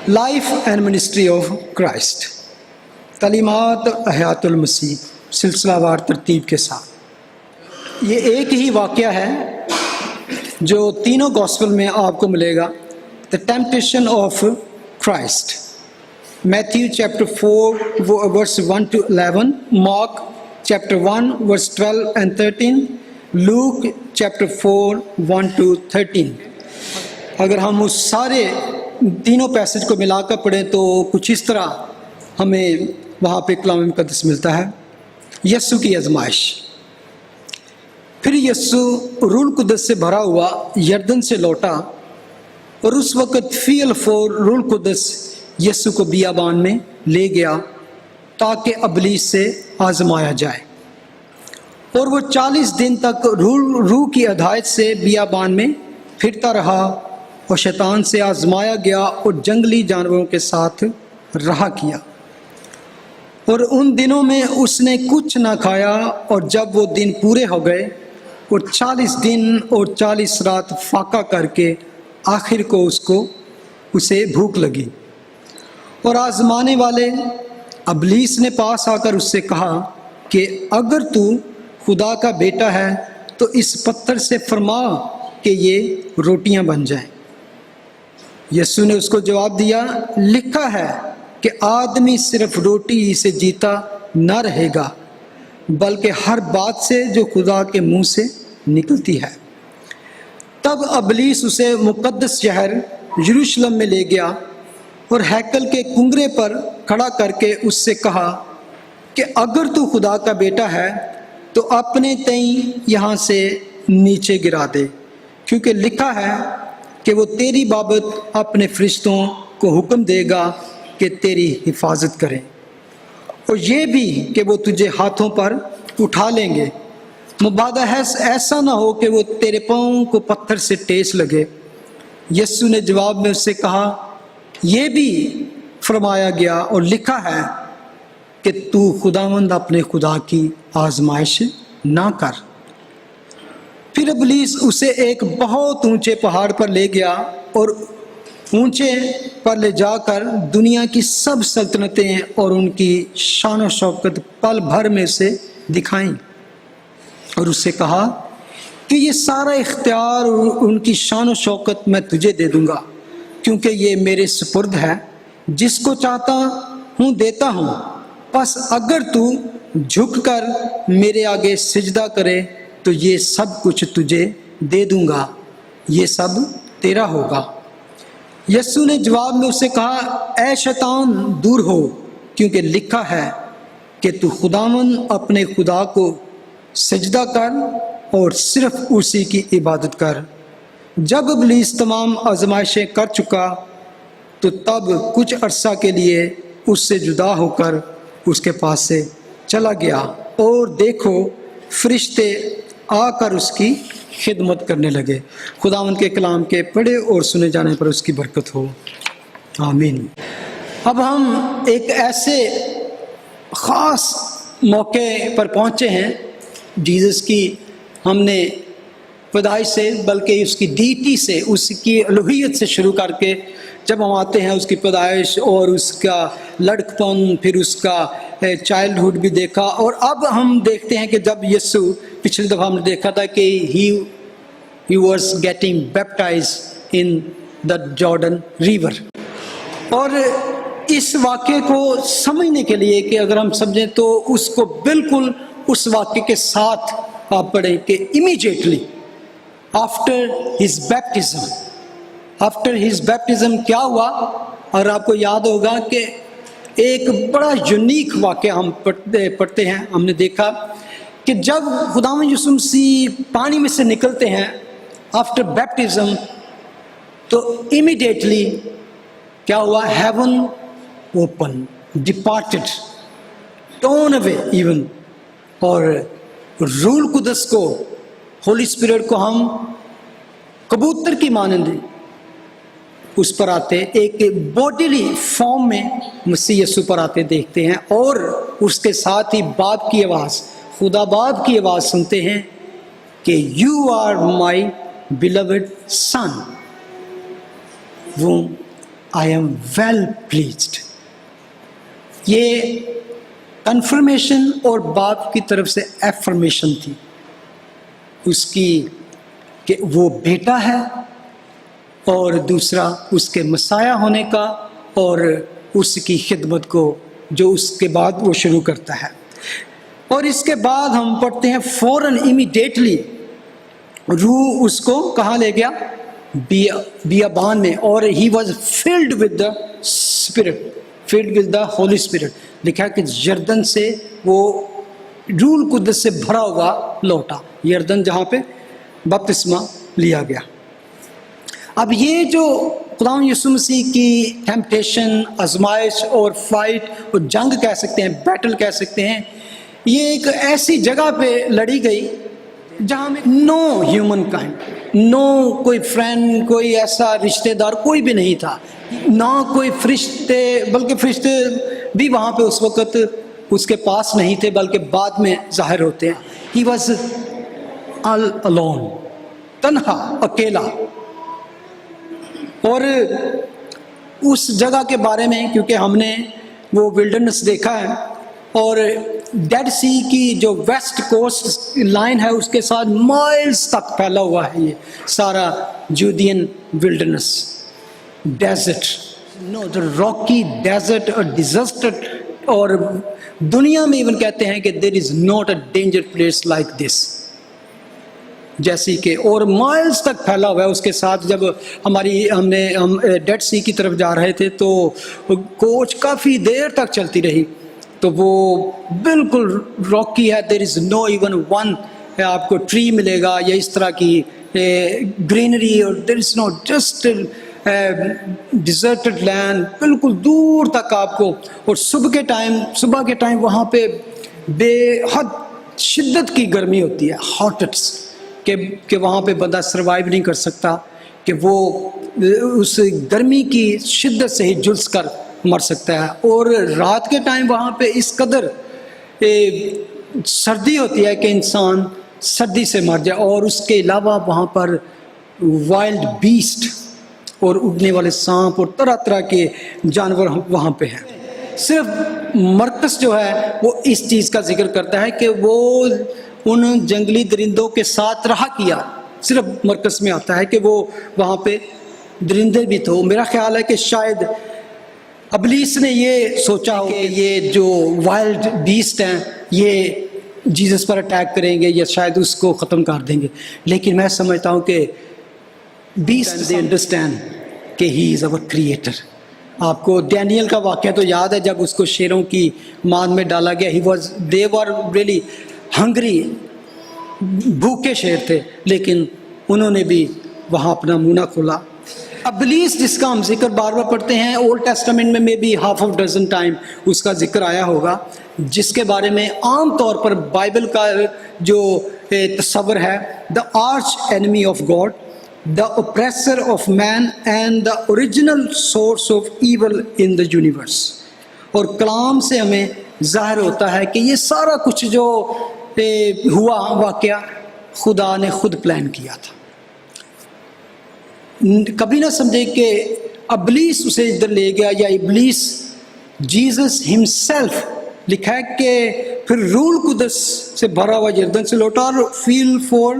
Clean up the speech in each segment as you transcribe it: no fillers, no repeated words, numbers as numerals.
Life and ministry of Christ, تعلیمات حیات المسیح سلسلہ وار ترتیب کے ساتھ۔ یہ ایک ہی واقعہ ہے جو تینوں گاسپل میں آپ کو ملے گا، the temptation of Christ, Matthew chapter 4 verse 1 to 11، Mark chapter 1 verse 12 and 13، Luke chapter 4 1 to 13۔ اگر ہم اس سارے تینوں پیسج کو ملا کر پڑھیں تو کچھ اس طرح ہمیں وہاں پہ کلام مقدس ملتا ہے۔ یسوع کی آزمائش۔ پھر یسوع روح القدس سے بھرا ہوا یردن سے لوٹا، اور اس وقت فی الفور روح القدس یسوع کو بیابان میں لے گیا تاکہ ابلیس سے آزمایا جائے، اور وہ 40 دن تک روح کی ہدایت سے بیابان میں پھرتا رہا اور شیطان سے آزمایا گیا اور جنگلی جانوروں کے ساتھ رہا کیا، اور ان دنوں میں اس نے کچھ نہ کھایا، اور جب وہ دن پورے ہو گئے اور 40 دن اور 40 رات فاقہ کر کے آخر کو اسے بھوک لگی، اور آزمانے والے ابلیس نے پاس آ کر اس سے کہا کہ اگر تو خدا کا بیٹا ہے تو اس پتھر سے فرما کہ یہ روٹیاں بن جائیں۔ یسوع نے اس کو جواب دیا، لکھا ہے کہ آدمی صرف روٹی ہی سے جیتا نہ رہے گا، بلکہ ہر بات سے جو خدا کے منہ سے نکلتی ہے۔ تب ابلیس اسے مقدس شہر یروشلم میں لے گیا اور ہیکل کے کنگرے پر کھڑا کر کے اس سے کہا کہ اگر تو خدا کا بیٹا ہے تو اپنے تئیں یہاں سے نیچے گرا دے، کیونکہ لکھا ہے کہ وہ تیری بابت اپنے فرشتوں کو حکم دے گا کہ تیری حفاظت کریں، اور یہ بھی کہ وہ تجھے ہاتھوں پر اٹھا لیں گے، مبادا ایسا نہ ہو کہ وہ تیرے پاؤں کو پتھر سے ٹیس لگے۔ یسوع نے جواب میں اس سے کہا، یہ بھی فرمایا گیا اور لکھا ہے کہ تو خداوند اپنے خدا کی آزمائش نہ کر۔ پھر ابلیس اسے ایک بہت اونچے پہاڑ پر لے گیا اور اونچے پر لے جا کر دنیا کی سب سلطنتیں اور ان کی شان و شوکت پل بھر میں سے دکھائیں، اور اس سے کہا کہ یہ سارا اختیار اور ان کی شان و شوکت میں تجھے دے دوں گا، کیونکہ یہ میرے سپرد ہے، جس کو چاہتا ہوں دیتا ہوں۔ پس اگر تو جھک کر میرے آگے سجدہ کرے تو یہ سب کچھ تجھے دے دوں گا، یہ سب تیرا ہوگا۔ یسوع نے جواب میں اسے کہا، اے شیطان دور ہو، کیونکہ لکھا ہے کہ تو خداوند اپنے خدا کو سجدہ کر اور صرف اسی کی عبادت کر۔ جب ابلیس تمام آزمائشیں کر چکا تو تب کچھ عرصہ کے لیے اس سے جدا ہو کر اس کے پاس سے چلا گیا، اور دیکھو فرشتے آ کر اس کی خدمت کرنے لگے۔ خداوند کے کلام کے پڑھے اور سنے جانے پر اس کی برکت ہو، آمین۔ اب ہم ایک ایسے خاص موقع پر پہنچے ہیں جیزس کی، ہم نے پیدائش سے بلکہ اس کی ڈیٹی سے، اس کی الوہیت سے شروع کر کے جب ہم آتے ہیں اس کی پیدائش اور اس کا لڑکپن، پھر اس کا چائلڈہڈ بھی دیکھا، اور اب ہم دیکھتے ہیں کہ جب یسوع پچھلی دفعہ ہم نے دیکھا تھا کہ he was getting baptized in the Jordan river، اور اس واقعے کو سمجھنے کے لیے کہ اگر ہم سمجھیں تو اس کو بالکل اس واقعے کے ساتھ آپ پڑھیں کہ immediately after his baptism کیا ہوا، اور آپ کو یاد ہوگا کہ ایک بڑا یونیک واقعہ ہم پڑھتے ہیں، ہم نے دیکھا کہ جب خداوند یسوع مسیح پانی میں سے نکلتے ہیں آفٹر بیپٹزم، تو امیڈیٹلی کیا ہوا، ہیون اوپن، ڈپارٹڈ، ٹون اوے ایون، اور روح القدس کو، ہولی اسپرٹ کو ہم کبوتر کی مانند اس پر آتے، ایک باڈیلی فارم میں مسیح یسوع پر آتے دیکھتے ہیں، اور اس کے ساتھ ہی باپ کی آواز، خدا باپ کی آواز سنتے ہیں کہ یو آر مائی بیلوڈ سن۔ وہ I am well pleased. یہ کنفرمیشن اور باپ کی طرف سے ایفرمیشن تھی اس کی کہ وہ بیٹا ہے، اور دوسرا اس کے مسایہ ہونے کا اور اس کی خدمت کو جو اس کے بعد وہ شروع کرتا ہے. اور اس کے بعد ہم پڑھتے ہیں فوراً امیڈیٹلی روح اس کو کہاں لے گیا؟ بیابان میں. اور he was filled with the spirit, filled with the Holi spirit. لکھا کہ یردن سے وہ روح القدس سے بھرا ہوا لوٹا، یردن جہاں پہ بپتسمہ لیا گیا. اب یہ جو خداوند یسوع مسیح کی ٹیمپٹیشن، آزمائش اور فائٹ اور جنگ کہہ سکتے ہیں، بیٹل کہہ سکتے ہیں، یہ ایک ایسی جگہ پہ لڑی گئی جہاں میں نو ہیومن کائنڈ، نو کوئی فرینڈ، کوئی ایسا رشتہ دار کوئی بھی نہیں تھا، نہ کوئی فرشتے، بلکہ فرشتے بھی وہاں پہ اس وقت اس کے پاس نہیں تھے، بلکہ بعد میں ظاہر ہوتے ہیں. ہی واز آل الون، تنہا، اکیلا. اور اس جگہ کے بارے میں کیونکہ ہم نے وہ ولڈرنس دیکھا ہے، اور ڈیڈ سی کی جو ویسٹ کوسٹ لائن ہے اس کے ساتھ مائلز تک پھیلا ہوا ہے یہ سارا Judean wilderness, desert, no the rocky desert اور ڈیزاسٹر. اور دنیا میں ایون کہتے ہیں کہ there is not a danger place like this, جیسی کہ اور مائلز تک پھیلا ہوا ہے. اس کے ساتھ جب ہم ڈیڈ سی کی طرف جا رہے تھے تو کوچ کافی دیر تک چلتی رہی، تو وہ بالکل راکی ہے، دیر از نو ایون ون آپ کو ٹری ملے گا یا اس طرح کی گرینری، اور دیر از نو جسٹ ڈیزرٹڈ لینڈ، بالکل دور تک آپ کو. اور صبح کے ٹائم وہاں پہ بے حد شدت کی گرمی ہوتی ہے، ہاٹسٹ، کہ وہاں پہ بندہ سروائیو نہیں کر سکتا، کہ وہ اس گرمی کی شدت سے ہی جھلس کر مر سکتا ہے. اور رات کے ٹائم وہاں پہ اس قدر سردی ہوتی ہے کہ انسان سردی سے مر جائے. اور اس کے علاوہ وہاں پر وائلڈ بیسٹ اور اڑنے والے سانپ اور طرح طرح کے جانور وہاں پہ ہیں. صرف مرکز جو ہے وہ اس چیز کا ذکر کرتا ہے کہ وہ ان جنگلی درندوں کے ساتھ رہا کیا، صرف مرکز میں آتا ہے کہ وہ وہاں پہ درندے بھی تھے. میرا خیال ہے کہ شاید ابلیس نے یہ سوچا کہ یہ جو وائلڈ بیسٹ ہیں یہ جیزس پر اٹیک کریں گے یا شاید اس کو ختم کر دیں گے، لیکن میں سمجھتا ہوں کہ بیسٹ دے انڈرسٹینڈ کہ ہی از اوور کریٹر. آپ کو ڈینیل کا واقعہ تو یاد ہے جب اس کو شیروں کی مان میں ڈالا گیا، دے ور ریلی ہنگری، بھوکے شیر تھے، لیکن انہوں نے بھی وہاں اپنا منہ نہ کھولا. ابلیس جس کا ہم ذکر بار بار پڑھتے ہیں اولڈ ٹیسٹامنٹ میں بھی ہاف آف ڈزن ٹائم اس کا ذکر آیا ہوگا، جس کے بارے میں عام طور پر بائبل کا جو تصور ہے، the arch enemy of God, the oppressor of man and the original source of evil in the universe. اور کلام سے ہمیں ظاہر ہوتا ہے کہ یہ سارا کچھ جو ہوا واقعہ خدا نے خود پلان کیا تھا. کبھی نہ سمجھے کہ ابلیس اسے ادھر لے گیا یا ابلیس، جیزس ہمسیلف لکھا ہے کہ پھر روح القدس سے بھرا ہوا یردن سے لوٹا اور فیل فور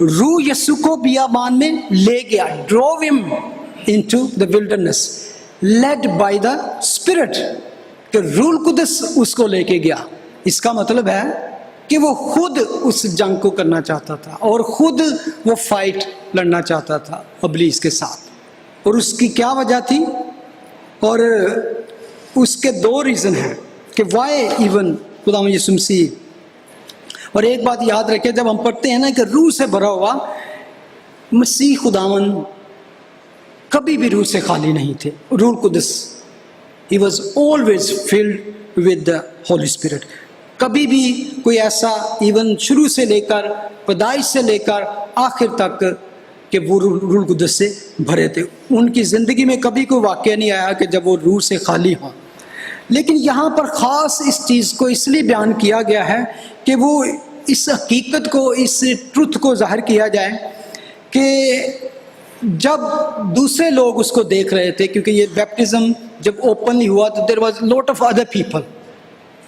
روح یسوع کو بیابان میں لے گیا، drove him into the wilderness led by the spirit. کہ روح القدس اس کو لے کے گیا. اس کا مطلب ہے کہ وہ خود اس جنگ کو کرنا چاہتا تھا اور خود وہ فائٹ لڑنا چاہتا تھا ابلیس کے ساتھ. اور اس کی کیا وجہ تھی؟ اور اس کے دو ریزن ہیں کہ وائی ایون خداوند یسوع مسیح. اور ایک بات یاد رکھیں، جب ہم پڑھتے ہیں نا کہ روح سے بھرا ہوا، مسیح خداوند کبھی بھی روح سے خالی نہیں تھے. روح القدس he was always filled with the Holy Spirit. کبھی بھی کوئی ایسا ایون شروع سے لے کر پیدائش سے لے کر آخر تک کہ وہ روح القدس سے بھرے تھے. ان کی زندگی میں کبھی کوئی واقعہ نہیں آیا کہ جب وہ روح سے خالی ہوں. لیکن یہاں پر خاص اس چیز کو اس لیے بیان کیا گیا ہے کہ وہ اس حقیقت کو، اس ٹروتھ کو ظاہر کیا جائے کہ جب دوسرے لوگ اس کو دیکھ رہے تھے، کیونکہ یہ بیپٹزم جب اوپنلی ہوا تو there was lot of other people,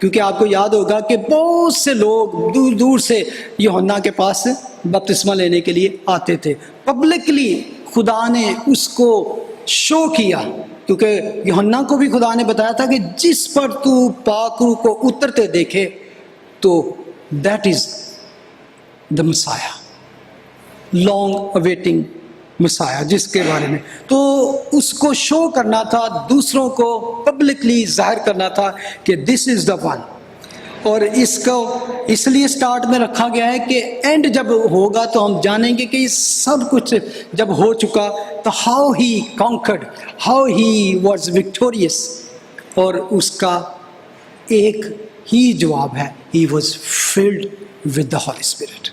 کیونکہ آپ کو یاد ہوگا کہ بہت سے لوگ دور دور سے یوحنا کے پاس بپتسمہ لینے کے لیے آتے تھے. پبلکلی خدا نے اس کو شو کیا، کیونکہ یوحنا کو بھی خدا نے بتایا تھا کہ جس پر تو پاک روح کو اترتے دیکھے تو دیٹ از دا مسایہ، لانگ اویٹنگ مسایہ، جس کے بارے میں تو اس کو شو کرنا تھا، دوسروں کو پبلکلی ظاہر کرنا تھا کہ دس از دا ون. اور اس کو اس لیے سٹارٹ میں رکھا گیا ہے کہ اینڈ جب ہوگا تو ہم جانیں گے کہ یہ سب کچھ جب ہو چکا تو how he conquered, how he was victorious. اور اس کا ایک ہی جواب ہے، he was filled with the Holi Spirit.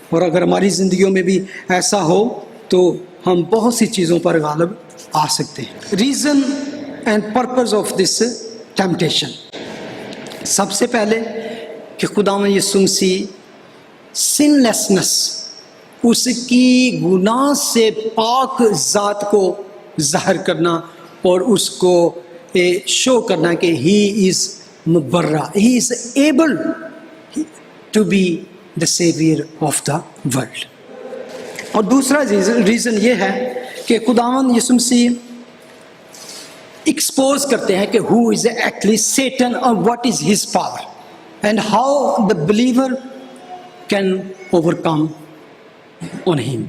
اور اگر ہماری زندگیوں میں بھی ایسا ہو تو ہم بہت سی چیزوں پر غالب آ سکتے ہیں. Reason and purpose of this temptation, سب سے پہلے کہ خداوند یسوع مسیح سن لیسنس، اس کی گناہ سے پاک ذات کو ظاہر کرنا اور اس کو شو کرنا کہ ہی از مبرہ، he is able to be the saviour of the world. اور دوسرا ریزن یہ ہے کہ خداوند یسوع مسیح ایکسپوز کرتے ہیں کہ who is actually Satan اور what is his power and how the believer can overcome on him.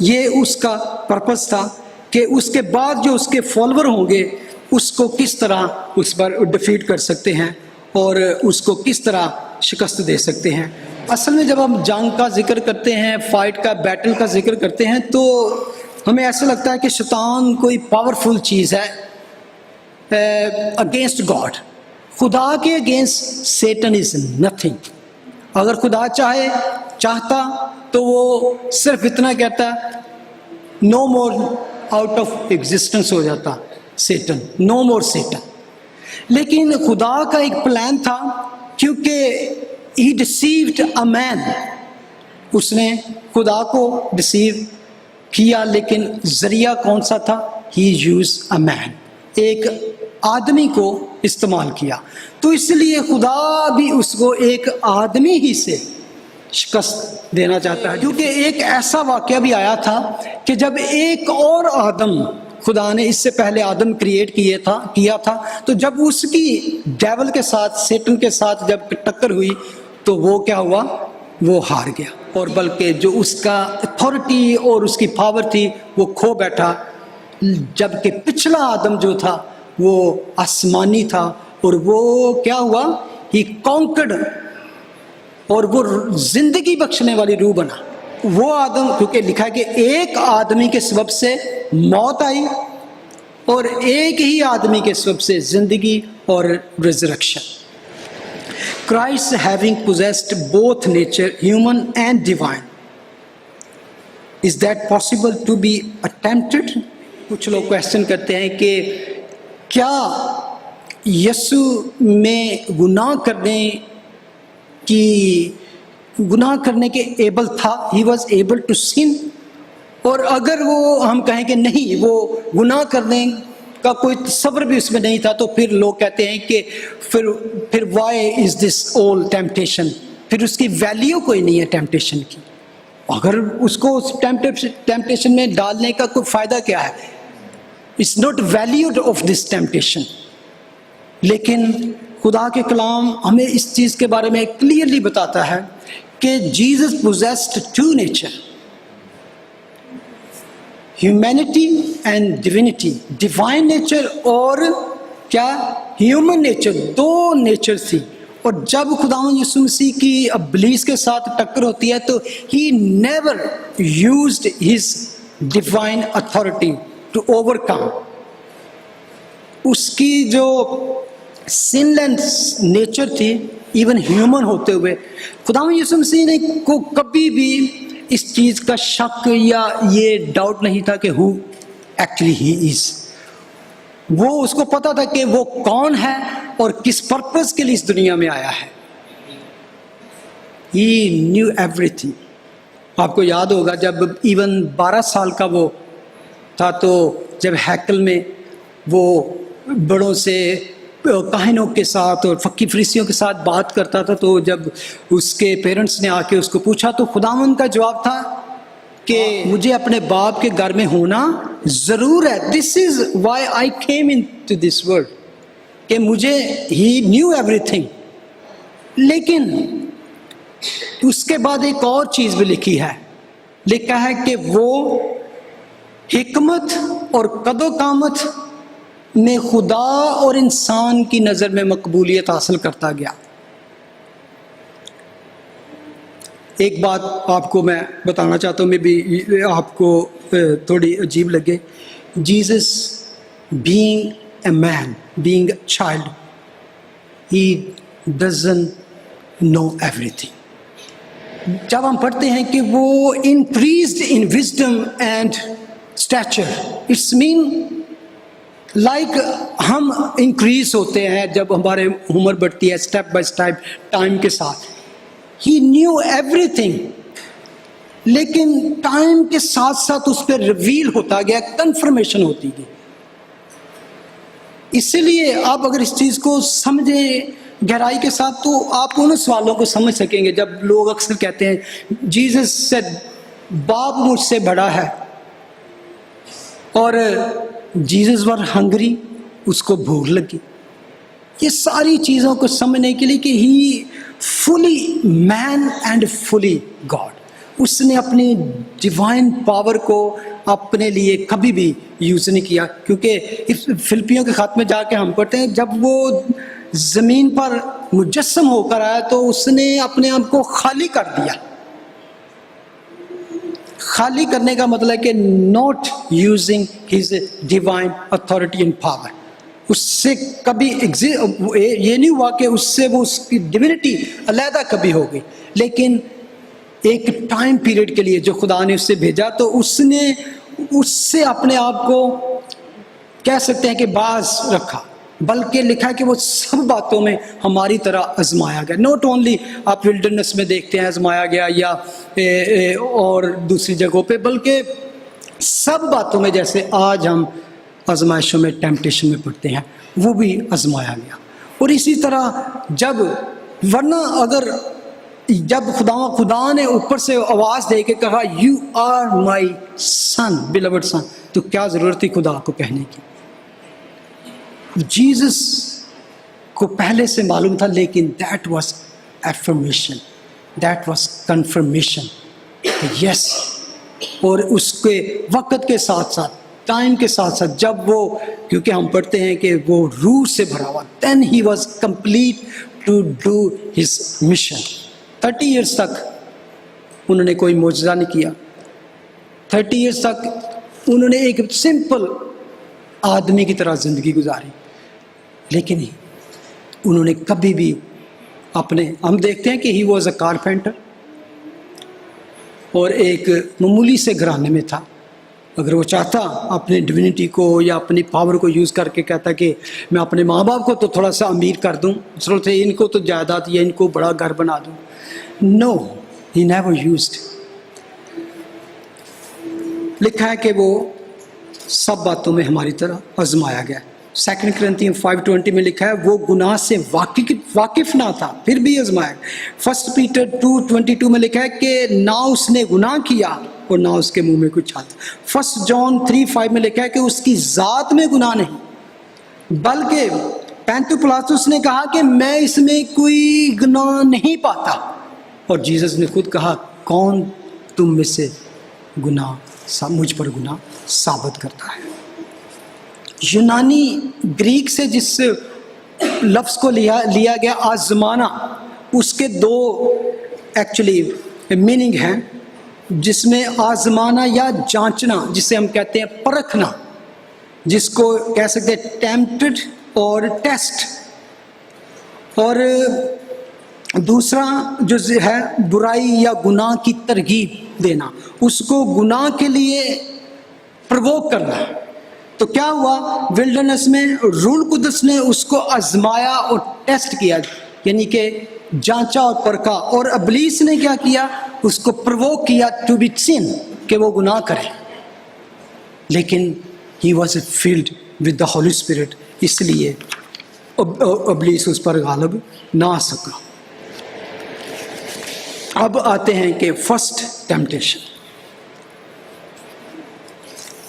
یہ اس کا پرپس تھا کہ اس کے بعد جو اس کے فالوور ہوں گے اس کو کس طرح اس پر ڈیفیٹ کر سکتے ہیں اور اس کو کس طرح شکست دے سکتے ہیں. اصل میں جب ہم جنگ کا ذکر کرتے ہیں، فائٹ کا، بیٹل کا ذکر کرتے ہیں تو ہمیں ایسا لگتا ہے کہ شیطان کوئی پاورفل چیز ہے اگینسٹ گاڈ. خدا کے اگینسٹ سیٹن از نتھنگ. اگر خدا چاہتا تو وہ صرف اتنا کہتا نو مور آؤٹ آف ایگزسٹنس ہو جاتا سیٹن، نو مور سیٹن. لیکن خدا کا ایک پلان تھا، کیونکہ ہی ڈسیوڈ اے مین، اس نے خدا کو ڈسیو کیا، لیکن ذریعہ کون سا تھا؟ ہی یوز اے مین، ایک آدمی کو استعمال کیا. تو اس لیے خدا بھی اس کو ایک آدمی ہی سے شکست دینا چاہتا ہے، کیونکہ ایک ایسا واقعہ بھی آیا تھا کہ جب ایک اور آدم، خدا نے اس سے پہلے آدم کریٹ کیا تھا، تو جب اس کی ڈیول کے ساتھ، سیٹن کے ساتھ جب ٹکر ہوئی تو وہ کیا ہوا؟ وہ ہار گیا، اور بلکہ جو اس کا اتھارٹی اور اس کی پاور تھی وہ کھو بیٹھا. جبکہ پچھلا آدم جو تھا وہ آسمانی تھا، اور وہ کیا ہوا؟ ہی کانکرڈ، اور وہ زندگی بخشنے والی روح بنا. وہ آدم، کیونکہ لکھا ہے کہ ایک آدمی کے سبب سے موت آئی اور ایک ہی آدمی کے سبب سے زندگی اور resurrection. Christ having possessed both nature, human and divine, is that possible to be attempted? کچھ لوگ کویسچن کرتے ہیں کہ کیا یسوع میں گناہ کرنے کے ایبل تھا؟ He was able to sin. اور اگر وہ ہم کہیں کہ نہیں، وہ گناہ کرنے کا کوئی تصور بھی اس میں نہیں تھا، تو پھر لوگ کہتے ہیں کہ پھر why is this all temptation؟ پھر اس کی ویلیو کوئی نہیں ہے ٹیمپٹیشن کی. اگر اس کو ٹیمپٹیشن میں ڈالنے کا کوئی فائدہ کیا ہے؟ It's not valued of this temptation. لیکن خدا کے کلام ہمیں اس چیز کے بارے میں کلیئرلی بتاتا ہے کہ Jesus possessed two nature, humanity and divinity. Divine nature اور کیا؟ ہیومن نیچر، دو نیچر تھی. اور جب خداوند یسوع مسیح کی ابلیس کے ساتھ ٹکر ہوتی ہے تو he never used his divine authority to overcome. اس کی جو سن لیس نیچر تھی، ایون ہیومن ہوتے ہوئے، خداوند یسوع مسیح نے کو کبھی بھی اس چیز کا شک یا یہ ڈاؤٹ نہیں تھا کہ who actually he is. وہ اس کو پتا تھا کہ وہ کون ہے اور کس پرپز کے لیے اس دنیا میں آیا ہے. He knew everything. آپ کو یاد ہوگا جب ایون 12 سال کا وہ تھا تو جب ہیکل میں وہ بڑوں سے کاہنوں کے ساتھ اور فقی فریسیوں کے ساتھ بات کرتا تھا، تو جب اس کے پیرنٹس نے آ کے اس کو پوچھا تو خداوند کا جواب تھا کہ مجھے اپنے باپ کے گھر میں ہونا ضرور ہے. This is why I came into this world, کہ مجھے ہی نیو ایوری تھنگ. لیکن اس کے بعد ایک اور چیز بھی لکھی ہے، لکھا ہے کہ وہ حکمت اور قد و قامت میں خدا اور انسان کی نظر میں مقبولیت حاصل کرتا گیا. ایک بات آپ کو میں بتانا چاہتا ہوں، میں بھی آپ کو تھوڑی عجیب لگے. Jesus being a man, being a child, he doesn't know everything. جب ہم پڑھتے ہیں کہ وہ increased in wisdom and stature, it's mean like ہم انکریز ہوتے ہیں جب ہمارے عمر بڑھتی ہے اسٹیپ بائی اسٹیپ ٹائم کے ساتھ. ہی نیو ایوری تھنگ، لیکن ٹائم کے ساتھ ساتھ اس پہ ریویل ہوتا گیا، کنفرمیشن ہوتی گئی. اسی لیے آپ اگر اس چیز کو سمجھیں گہرائی کے ساتھ تو آپ ان سوالوں کو سمجھ سکیں گے. جب لوگ اکثر کہتے ہیں جیزس سے باپ مجھ سے بڑا ہے، اور جیزس ور ہنگری، اس کو بھوک لگی. یہ ساری چیزوں کو سمجھنے کے لیے کہ ہی فلی مین اینڈ فلی گاڈ، اس نے اپنی ڈیوائن پاور کو اپنے لیے کبھی بھی یوز نہیں کیا. کیونکہ فلپیوں کے خط میں جا کے ہم پڑھتے ہیں جب وہ زمین پر مجسم ہو کر آیا تو اس نے اپنے آپ کو خالی کر دیا. خالی کرنے کا مطلب ہے کہ not using his divine authority and power. اس سے کبھی یہ نہیں ہوا کہ اس سے وہ اس کی ڈیوینٹی علیحدہ کبھی ہو گئی، لیکن ایک ٹائم پیریڈ کے لیے جو خدا نے اس سے بھیجا تو اس نے اس سے اپنے آپ کو کہہ سکتے ہیں کہ باز رکھا. بلکہ لکھا ہے کہ وہ سب باتوں میں ہماری طرح آزمایا گیا. ناٹ اونلی آپ ولڈرنس میں دیکھتے ہیں آزمایا گیا یا اور دوسری جگہوں پہ، بلکہ سب باتوں میں جیسے آج ہم آزمائشوں میں ٹیمپٹیشن میں پڑھتے ہیں وہ بھی آزمایا گیا. اور اسی طرح ورنہ اگر جب خدا نے اوپر سے آواز دے کے کہا یو آر مائی سن بیلوڈ سن، تو کیا ضرورت تھی خدا کو کہنے کی. جیزس کو پہلے سے معلوم تھا، لیکن that was affirmation, that was confirmation, yes. اور اس کے وقت کے ساتھ ساتھ ٹائم کے ساتھ ساتھ جب وہ، کیونکہ ہم پڑھتے ہیں کہ وہ روح سے بھرا ہوا، then he was complete to do his mission. 30 years تک انہوں نے کوئی معجزہ نہیں کیا. 30 ایئرس تک انہوں نے ایک سمپل آدمی کی طرح زندگی گزاری، لیکن انہوں نے کبھی بھی ہم دیکھتے ہیں کہ ہی واز اے کارپینٹر اور ایک معمولی سے گھرانے میں تھا. اگر وہ چاہتا اپنی ڈیوینٹی کو یا اپنی پاور کو یوز کر کے کہتا کہ میں اپنے ماں باپ کو تو تھوڑا سا امیر کر دوں، ضرورت ہے ان کو تو جائیداد یا ان کو بڑا گھر بنا دوں. نو، ہی نیور یوزڈ. لکھا ہے کہ وہ سب باتوں میں ہماری طرح آزمایا گیا. 2 کرنتھیان 5:20 میں لکھا ہے وہ گناہ سے واقف نہ تھا پھر بھی آزمایا. 1 پیٹر 2:22 میں لکھا ہے کہ نہ اس نے گناہ کیا اور نہ اس کے منہ میں کچھ آتا. 1 جان 3:5 میں لکھا ہے کہ اس کی ذات میں گناہ نہیں، بلکہ پینتو پلاطس نے کہا کہ میں اس میں کوئی گناہ نہیں پاتا. اور جیزس نے خود کہا کون تم میں سے مجھ پر گناہ ثابت کرتا ہے. یونانی گریک سے جس لفظ کو لیا گیا آزمانا، اس کے 2 ایکچولی میننگ ہیں، جس میں آزمانا یا جانچنا جسے ہم کہتے ہیں پرکھنا، جس کو کہہ سکتے ہیں ٹیمپٹڈ اور ٹیسٹ. اور دوسرا جو ہے برائی یا گناہ کی ترغیب دینا، اس کو گناہ کے لیے پرووک کرنا. تو کیا ہوا ولڈرنس میں روح القدس نے اس کو آزمایا اور ٹیسٹ کیا، یعنی کہ جانچا اور پرکھا. اور ابلیس نے کیا کیا، اس کو پرووک کیا ٹو بی سن، کہ وہ گناہ کرے. لیکن he was filled with the Holi spirit, اس لیے ابلیس اس پر غالب نہ آ سکا۔ اب آتے ہیں کہ فرسٹ ٹیمپٹیشن،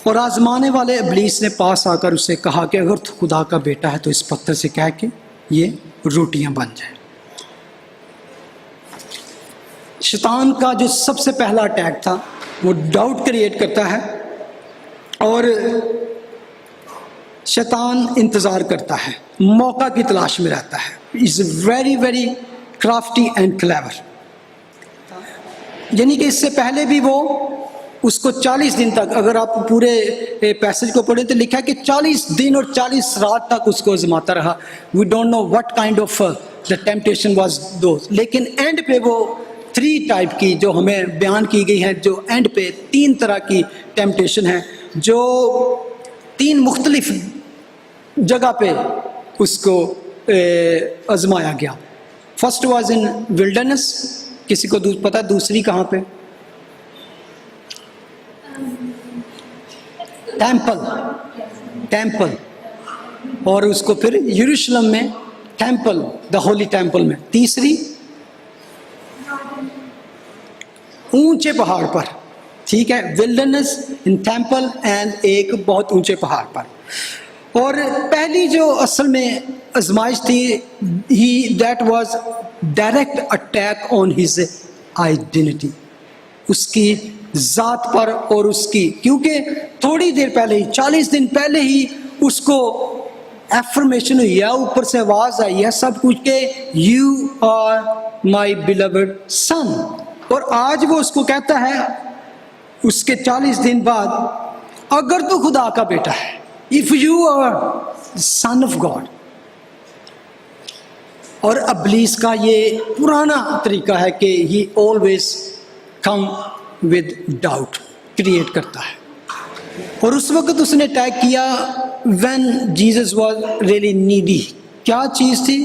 اور آزمانے والے ابلیس نے پاس آ کر اسے کہا کہ اگر تو خدا کا بیٹا ہے تو اس پتھر سے کہہ کے یہ روٹیاں بن جائیں۔ شیطان کا جو سب سے پہلا اٹیک تھا وہ ڈاؤٹ کریٹ کرتا ہے، اور شیطان انتظار کرتا ہے، موقع کی تلاش میں رہتا ہے۔ Is very very crafty and clever, یعنی کہ اس سے پہلے بھی وہ اس کو 40 دن تک، اگر آپ پورے پیسج کو پڑھیں تو لکھا ہے کہ 40 دن اور 40 رات تک اس کو آزماتا رہا۔ We don't know what kind of the temptation was those, لیکن اینڈ پہ وہ 3 ٹائپ کی جو ہمیں بیان کی گئی ہے، جو اینڈ پہ 3 طرح کی ٹیمپٹیشن ہے جو 3 مختلف جگہ پہ اس کو آزمایا گیا۔ فرسٹ واز ان ولڈرنس، کسی کو پتہ دوسری کہاں پہ؟ ٹیمپل، اور اس کو پھر یروشلم میں ٹیمپل، دا ہولی ٹیمپل میں۔ تیسری اونچے پہاڑ پر، ٹھیک ہے، ولڈرنس ان ٹیمپل اینڈ ایک بہت اونچے پہاڑ پر۔ اور پہلی جو اصل میں آزمائش تھی، that was direct attack on his identity, اس کی ذات پر، اور اس کی، کیونکہ تھوڑی دیر پہلے ہی 40 دن پہلے ہی اس کو ایفرمیشن ہوئی ہے، اوپر سے آواز آئی ہے سب کچھ کہ یو آر مائی بیلوڈ سن، اور آج وہ اس کو کہتا ہے اس کے 40 دن بعد، اگر تو خدا کا بیٹا ہے، if you are son of God. اور ابلیس کا یہ پرانا طریقہ ہے کہ he always come with doubt create کرتا ہے، اور اس وقت اس نے اٹیک کیا when Jesus was really needy. کیا چیز تھی؟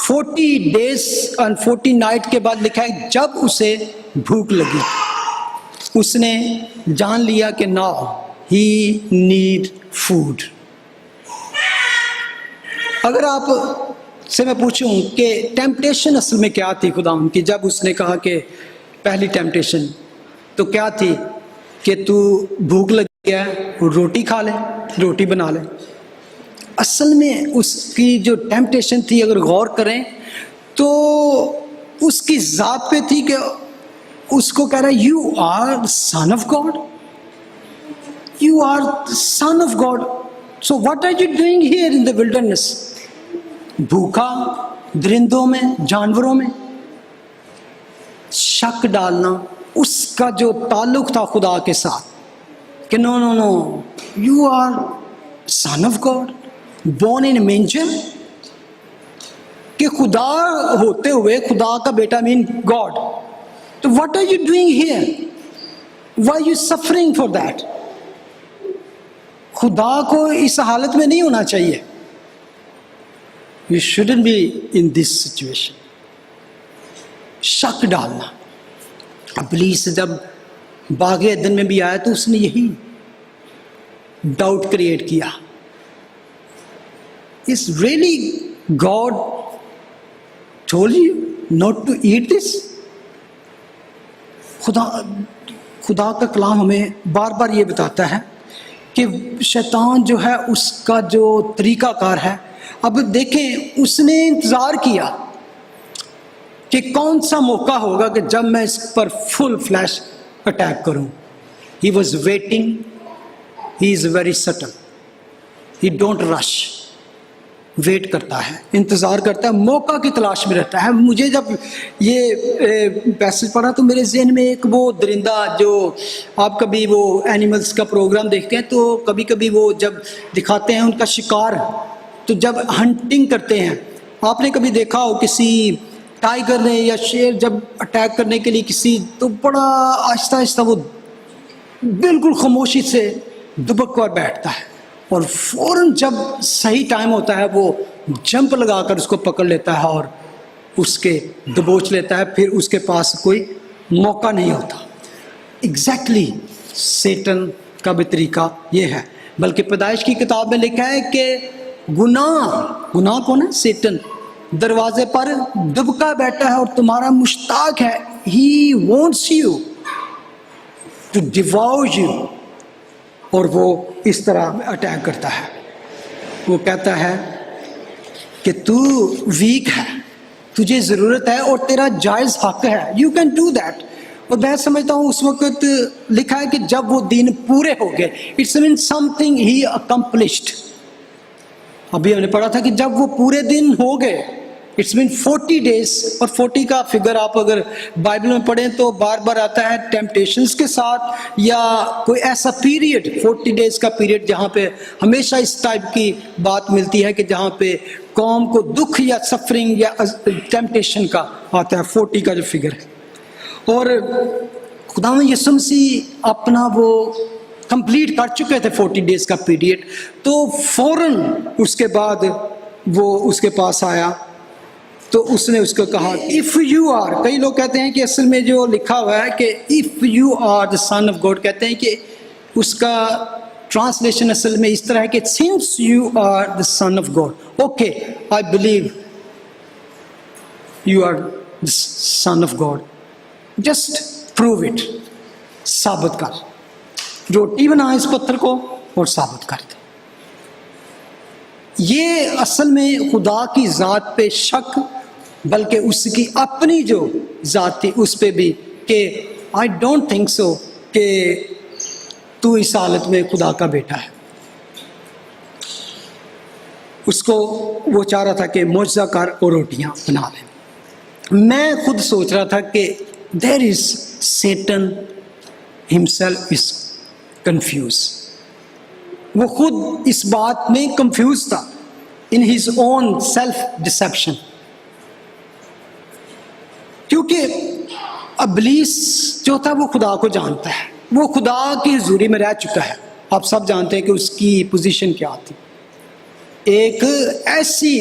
40 days and 40 night کے بعد لکھا ہے جب اسے بھوک لگی، اس نے جان لیا کہ ناؤ ہی نیڈ فوڈ۔ اگر آپ سے میں پوچھوں کہ ٹیمپٹیشن اصل میں کیا تھی خدا ان کی، جب اس نے کہا کہ پہلی ٹیمپٹیشن تو کیا تھی کہ تو بھوک لگ گیا ہے، روٹی کھا لے، روٹی بنا لے۔ اصل میں اس کی جو ٹیمپٹیشن تھی اگر غور کریں تو اس کی ذات پہ تھی کہ اس کو کہہ رہا ہے you are son of God, you are son of God, so what are you doing here in the wilderness? بھوکا درندوں میں، جانوروں میں۔ شک ڈالنا اس کا جو تعلق تھا خدا کے ساتھ کہ no no no you are son of God born in manger, کہ خدا ہوتے ہوئے خدا کا بیٹا مین گاڈ، تو what are you doing here? Why you suffering for that? خدا کو اس حالت میں نہیں ہونا چاہیے۔ You shouldn't be in this situation. شک ڈالنا، ابلیس جب باغ عدن میں بھی آیا تو اس نے یہی ڈاؤٹ کریٹ کیا، is really God told you not to eat this? خدا کا کلام ہمیں بار بار یہ بتاتا ہے کہ شیطان جو ہے اس کا جو طریقہ کار ہے، اب دیکھیں اس نے انتظار کیا کہ کون سا موقع ہوگا کہ جب میں اس پر فل فلیش اٹیک کروں۔ He was waiting, he is very still, he don't rush, wait کرتا ہے، انتظار کرتا ہے، موقع کی تلاش میں رہتا ہے۔ مجھے جب یہ پیسج پڑھا تو میرے ذہن میں ایک وہ درندہ، جو آپ کبھی وہ اینیملز کا پروگرام دیکھتے ہیں تو کبھی کبھی وہ جب دکھاتے ہیں ان کا شکار، تو جب ہنٹنگ کرتے ہیں، آپ نے کبھی دیکھا ہو کسی ٹائیگر نے یا شیر جب اٹیک کرنے کے لیے کسی، تو بڑا آہستہ آہستہ وہ بالکل خاموشی سے دبک کر بیٹھتا ہے، اور فوراً جب صحیح ٹائم ہوتا ہے وہ جمپ لگا کر اس کو پکڑ لیتا ہے اور اس کے دبوچ لیتا ہے، پھر اس کے پاس کوئی موقع نہیں ہوتا۔ ایگزیکٹلی سیٹن کا بھی طریقہ یہ ہے. بلکہ پیدائش کی کتاب میں لکھا ہے کہ گناہ کون ہے؟ سیٹن دروازے پر دبکا بیٹھا ہے اور تمہارا مشتاق ہے. He wants you to devour you. اور وہ اس طرح اٹیک کرتا ہے. وہ کہتا ہے کہ تو ویک ہے, تجھے ضرورت ہے اور تیرا جائز حق ہے, یو کین ڈو دیٹ. اور میں سمجھتا ہوں اس وقت لکھا ہے کہ جب وہ دن پورے ہو گئے, it's mean something he accomplished. ابھی ہم نے پڑھا تھا کہ جب وہ پورے دن ہو گئے, اٹس مین 40 days. اور 40 کا فگر آپ اگر بائبل میں پڑھیں تو بار بار آتا ہے ٹیمپٹیشنز کے ساتھ, یا کوئی ایسا پیریڈ 40 days کا پیریڈ جہاں پہ ہمیشہ اس ٹائپ کی بات ملتی ہے کہ جہاں پہ قوم کو دکھ یا سفرنگ یا ٹیمپٹیشن کا آتا ہے, 40 کا جو فگر ہے. اور خداوند یسوع مسیح اپنا وہ کمپلیٹ کر چکے تھے 40 days کا پیریڈ. تو فوراً اس کے بعد وہ اس کے پاس آیا تو اس نے اس کو کہا اف یو آر. کئی لوگ کہتے ہیں کہ اصل میں جو لکھا ہوا ہے کہ if you are the son of God, کہتے ہیں کہ اس کا ٹرانسلیشن اصل میں اس طرح ہے کہ since you are the son of God, okay I believe you are the son of God, just prove it. ثابت کر, روٹی بنا اس پتھر کو اور ثابت کر دے. یہ اصل میں خدا کی ذات پہ شک, بلکہ اس کی اپنی جو ذات تھی اس پہ بھی کہ آئی ڈونٹ تھنک سو کہ تو اس حالت میں خدا کا بیٹا ہے. اس کو وہ چاہ رہا تھا کہ معجزہ کر اور روٹیاں بنا لیں. میں خود سوچ رہا تھا کہ there is Satan himself is confuse. وہ خود اس بات میں کنفیوز تھا in his own self deception, کیونکہ ابلیس جو تھا وہ خدا کو جانتا ہے, وہ خدا کی حضوری میں رہ چکا ہے. آپ سب جانتے ہیں کہ اس کی پوزیشن کیا تھی. ایک ایسی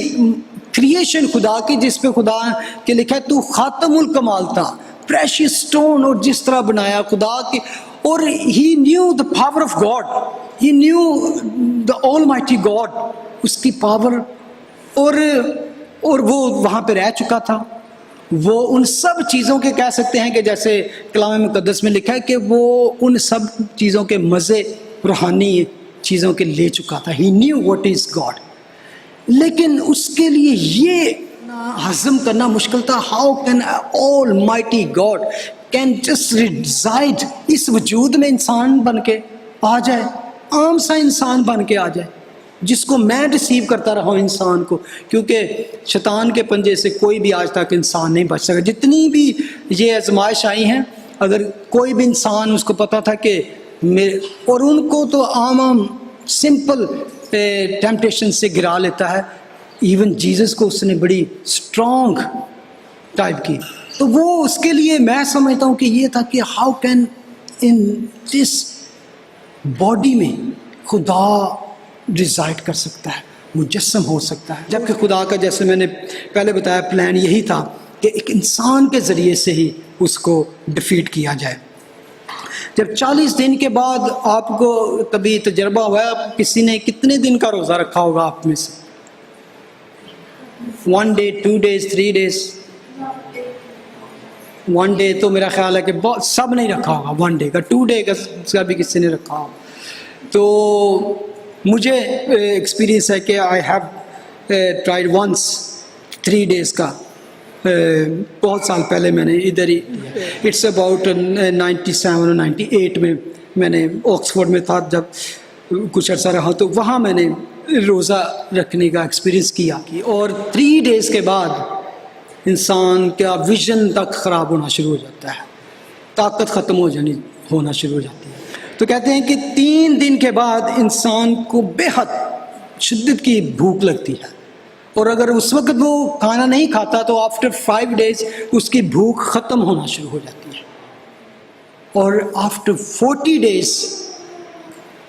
کریشن خدا کی جس پہ خدا کے لکھا ہے تو خاتم الکمال تھا, پریشیس سٹون, اور جس طرح بنایا خدا کی. اور he knew the power of God, he knew the almighty God, اس کی پاور. اور وہ وہاں پہ رہ چکا تھا. وہ ان سب چیزوں کے کہہ سکتے ہیں کہ جیسے کلام مقدس میں لکھا ہے کہ وہ ان سب چیزوں کے مزے روحانی چیزوں کے لے چکا تھا. He knew what is God. لیکن اس کے لیے یہ ہضم کرنا مشکل تھا. How can almighty God can just reside, اس وجود میں انسان بن کے آ جائے, عام سا انسان بن کے آ جائے, جس کو میں ریسیو کرتا رہا ہوں انسان کو. کیونکہ شیطان کے پنجے سے کوئی بھی آج تک انسان نہیں بچ سکا. جتنی بھی یہ آزمائش آئی ہیں, اگر کوئی بھی انسان اس کو پتا تھا کہ اور ان کو تو عام سمپل ٹیمپٹیشن سے گرا لیتا ہے. ایون جیزس کو اس نے بڑی اسٹرانگ ٹائپ کی. تو وہ اس کے لیے میں سمجھتا ہوں کہ یہ تھا کہ how can in this body میں خدا ریزائڈ کر سکتا ہے, مجسم ہو سکتا ہے. جبکہ خدا کا جیسے میں نے پہلے بتایا پلان یہی تھا کہ ایک انسان کے ذریعے سے ہی اس کو ڈیفیٹ کیا جائے. جب 40 دن کے بعد آپ کو کبھی تجربہ ہوا ہے, کسی نے کتنے دن کا روزہ رکھا ہوگا آپ میں سے؟ 1 day, 2 days, 3 days. 1 day تو میرا خیال ہے کہ سب نہیں رکھا ہوگا. 1 day کا, 2 day کا بھی کسی نے رکھا ہوگا. تو مجھے ایکسپیرینس ہے کہ I have tried once 3 days کا, بہت سال پہلے میں نے ادھر ہی, اٹس اباؤٹ 97 اور 98 میں نے آکسفورڈ میں تھا جب کچھ عرصہ رہا, تو وہاں میں نے روزہ رکھنے کا ایکسپیرینس کیا. اور 3 days کے بعد انسان کا ویژن تک خراب ہونا شروع ہو جاتا ہے, طاقت ختم ہونا شروع ہو جاتی ہے. تو کہتے ہیں کہ 3 دن کے بعد انسان کو بے حد شدت کی بھوک لگتی ہے, اور اگر اس وقت وہ کھانا نہیں کھاتا تو آفٹر 5 days اس کی بھوک ختم ہونا شروع ہو جاتی ہے. اور آفٹر 40 days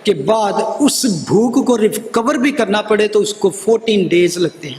کے بعد اس بھوک کو ریکور بھی کرنا پڑے تو اس کو 14 days لگتے ہیں.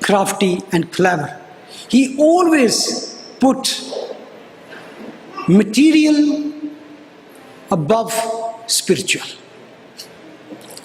crafty and clever. He always put material above spiritual.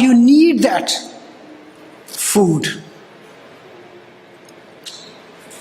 you need that food.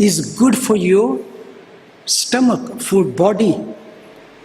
is good for your stomach, for body.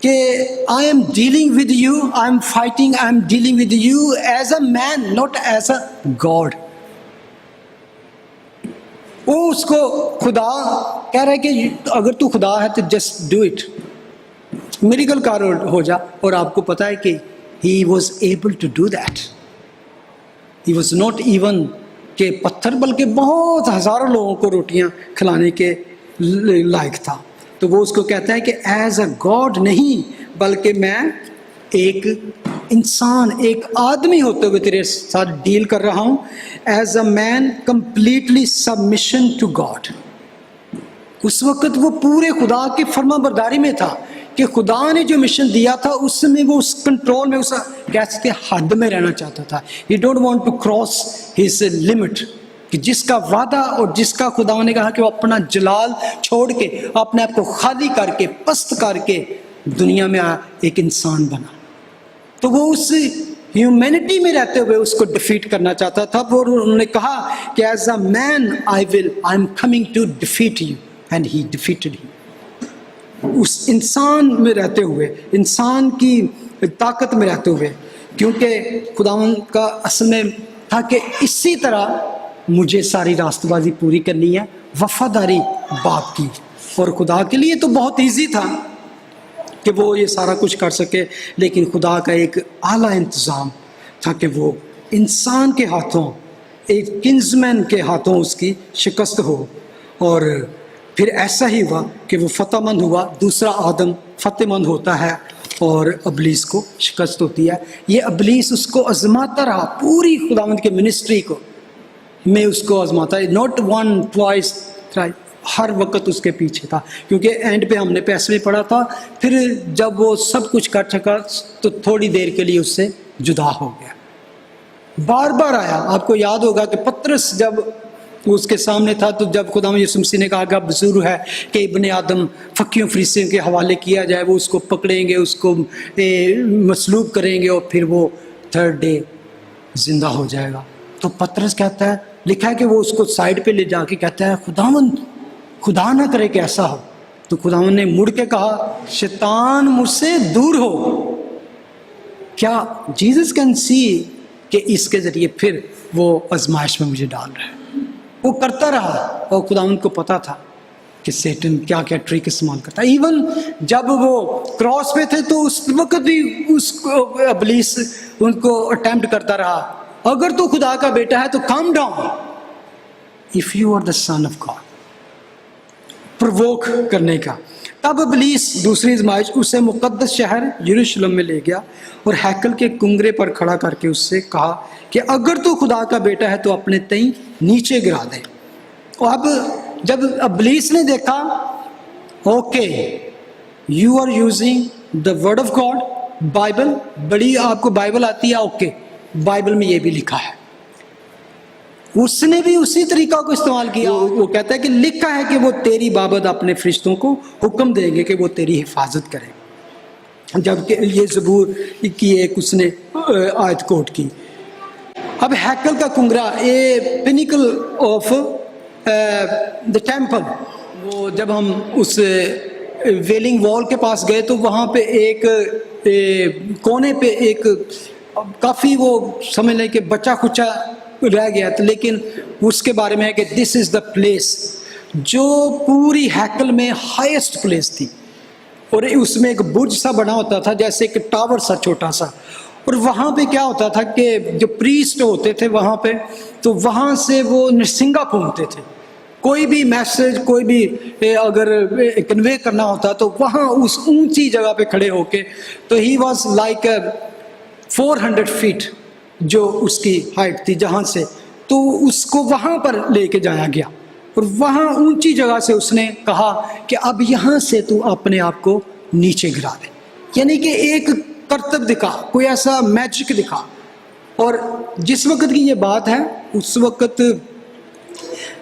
کہ I am dealing with you, I am fighting, I am dealing with you as a man, not as a God. وہ اس کو خدا کہہ رہا ہے کہ اگر تو خدا ہے تو just do it, میریکل کار ہو جا. اور آپ کو پتا ہے کہ he was able to do that. He was not even کہ پتھر بلکہ بہت ہزاروں لوگوں کو روٹیاں کھلانے کے لائق تھا. تو وہ اس کو کہتا ہے کہ ایز اے گاڈ نہیں بلکہ میں ایک انسان، ایک آدمی ہوتے ہوئے تیرے ساتھ ڈیل کر رہا ہوں. As a man completely submission to God. اس وقت وہ پورے خدا کی فرما برداری میں تھا کہ خدا نے جو مشن دیا تھا اس میں وہ اس کنٹرول میں، اس کہہ کے حد میں رہنا چاہتا تھا. He don't want to cross his limit, کہ جس کا وعدہ اور جس کا خدا نے کہا کہ وہ اپنا جلال چھوڑ کے اپنے آپ کو خالی کر کے پست کر کے دنیا میں ایک انسان بنا. تو وہ اس ہیومینٹی میں رہتے ہوئے اس کو ڈیفیٹ کرنا چاہتا تھا. اور انہوں نے کہا کہ as a man I am coming to defeat you, and he defeated he. اس انسان میں رہتے ہوئے، انسان کی طاقت میں رہتے ہوئے، کیونکہ خداوند کا اصل میں تھا کہ اسی طرح مجھے ساری راست بازی پوری کرنی ہے، وفاداری باپ کی. اور خدا کے لیے تو بہت ایزی تھا کہ وہ یہ سارا کچھ کر سکے، لیکن خدا کا ایک اعلیٰ انتظام تھا کہ وہ انسان کے ہاتھوں، ایک کنزمین کے ہاتھوں اس کی شکست ہو. اور پھر ایسا ہی ہوا کہ وہ فتح مند ہوا. دوسرا آدم فتح مند ہوتا ہے اور ابلیس کو شکست ہوتی ہے. یہ ابلیس اس کو آزماتا رہا، پوری خداوند کے منسٹری کو میں اس کو آزماتا ہے. ناٹ ون ٹوائس تھرائس، ہر وقت اس کے پیچھے تھا. کیونکہ اینڈ پہ ہم نے پیسے میں پڑھا تھا، پھر جب وہ سب کچھ کر چکا تو تھوڑی دیر کے لیے اس سے جدا ہو گیا. بار بار آیا. آپ کو یاد ہوگا کہ پطرس جب اس کے سامنے تھا تو جب خدا یسوع مسیح نے کہا کہ اب ضرور ہے کہ ابن آدم فقیوں فریسیوں کے حوالے کیا جائے، وہ اس کو پکڑیں گے، اس کو مصلوب کریں گے اور پھر وہ تھرڈ ڈے زندہ ہو جائے گا. تو پطرس کہتا ہے، لکھا ہے کہ وہ اس کو سائڈ پہ لے جا کے کہتا ہے خداوند خدا نہ کرے کہ ایسا ہو. تو خداوند نے مڑ کے کہا شیطان مجھ سے دور ہو. کیا جیزس کین سی کہ اس کے ذریعے پھر وہ آزمائش میں مجھے ڈال رہا ہے. وہ کرتا رہا اور خداوند کو پتا تھا کہ سیٹن کیا کیا ٹرک استعمال کرتا ہے. ایون جب وہ کراس پہ تھے تو اس وقت بھی اس کو ابلیس ان کو اٹیمپٹ کرتا رہا، اگر تو خدا کا بیٹا ہے تو come down, if you are the son of God, provoke کرنے کا. تب ابلیس دوسری آزمائش اسے مقدس شہر یروشلم میں لے گیا اور ہیکل کے کنگرے پر کھڑا کر کے اس سے کہا کہ اگر تو خدا کا بیٹا ہے تو اپنے تئیں نیچے گرا دے. اور اب جب ابلیس نے دیکھا okay you are using the word of God, Bible بڑی آپ کو بائبل آتی ہے، اوکے بائبل میں یہ بھی لکھا ہے. اس نے بھی اسی طریقہ کو استعمال کیا. وہ کہتا ہے کہ لکھا ہے کہ وہ تیری بابت اپنے فرشتوں کو حکم دیں گے کہ وہ تیری حفاظت کریں. جبکہ یہ زبور کی ایک اس نے آیت کوٹ کی. اب ہیکل کا کنگرا، اے پینیکل آف دا ٹیمپل، وہ جب ہم اس ویلنگ وال کے پاس گئے تو وہاں پہ ایک کونے پہ ایک کافی وہ سمجھ لیں کہ بچہ کچا رہ گیا تھا، لیکن اس کے بارے میں ہے کہ دس از دا پلیس جو پوری ہیکل میں ہائیسٹ پلیس تھی. اور اس میں ایک برج سا بنا ہوتا تھا جیسے ایک ٹاور سا چھوٹا سا. اور وہاں پہ کیا ہوتا تھا کہ جو پریسٹ ہوتے تھے وہاں پہ، تو وہاں سے وہ نرسنگا پھونکتے تھے. کوئی بھی میسج، کوئی بھی اگر کنوے کرنا ہوتا تو وہاں اس اونچی جگہ پہ کھڑے ہو کے، تو ہی واز لائک 400 فیٹ جو اس کی ہائٹ تھی جہاں سے، تو اس کو وہاں پر لے کے جایا گیا. اور وہاں اونچی جگہ سے اس نے کہا کہ اب یہاں سے تو اپنے آپ کو نیچے گرا دے. یعنی کہ ایک کرتب دکھا، کوئی ایسا میجک دکھا. اور جس وقت کی یہ بات ہے اس وقت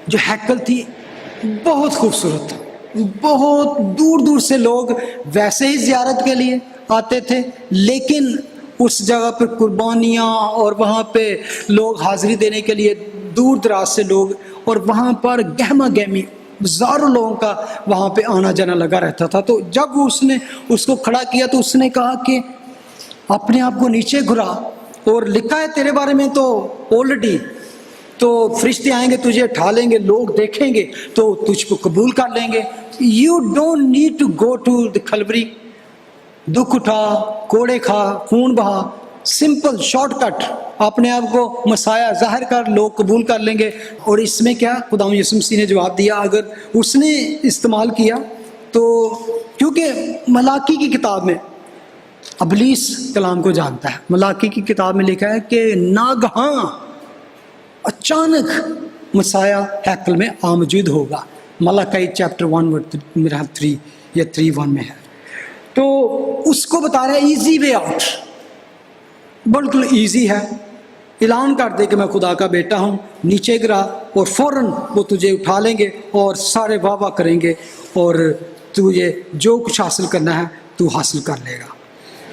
جو ہیکل تھی بہت خوبصورت تھا. بہت دور دور سے لوگ ویسے ہی زیارت کے لیے آتے تھے، لیکن اس جگہ پر قربانیاں اور وہاں پہ لوگ حاضری دینے کے لیے دور دراز سے لوگ، اور وہاں پر گہما گہمی ہزاروں لوگوں کا وہاں پہ آنا جانا لگا رہتا تھا. تو جب اس نے اس کو کھڑا کیا تو اس نے کہا کہ اپنے آپ کو نیچے گھرا، اور لکھا ہے تیرے بارے میں تو آلریڈی، تو فرشتے آئیں گے تجھے اٹھا لیں گے، لوگ دیکھیں گے تو تجھ کو قبول کر لیں گے. You don't need to go to the Calvary, دکھ اٹھا، کوڑے کھا، خون بہا، سمپل شارٹ کٹ، اپنے آپ کو مسیح ظاہر کر، لوگ قبول کر لیں گے. اور اس میں کیا خدا یسوع مسیح نے جواب دیا، اگر اس نے استعمال کیا تو، کیونکہ ملاکی کی کتاب میں ابلیس کلام کو جانتا ہے. ملاکی کی کتاب میں لکھا ہے کہ ناگہاں اچانک مسیح ہیکل میں آموجود ہوگا. ملاکی چیپٹر 1 میرا 3 یا 3:1 میں ہے. تو اس کو بتا رہا ہے ایزی وے آؤٹ، بالکل ایزی ہے. اعلان کر دے کہ میں خدا کا بیٹا ہوں، نیچے گرا اور فوراً وہ تجھے اٹھا لیں گے اور سارے واہ واہ کریں گے، اور تجھے جو کچھ حاصل کرنا ہے تو حاصل کر لے گا.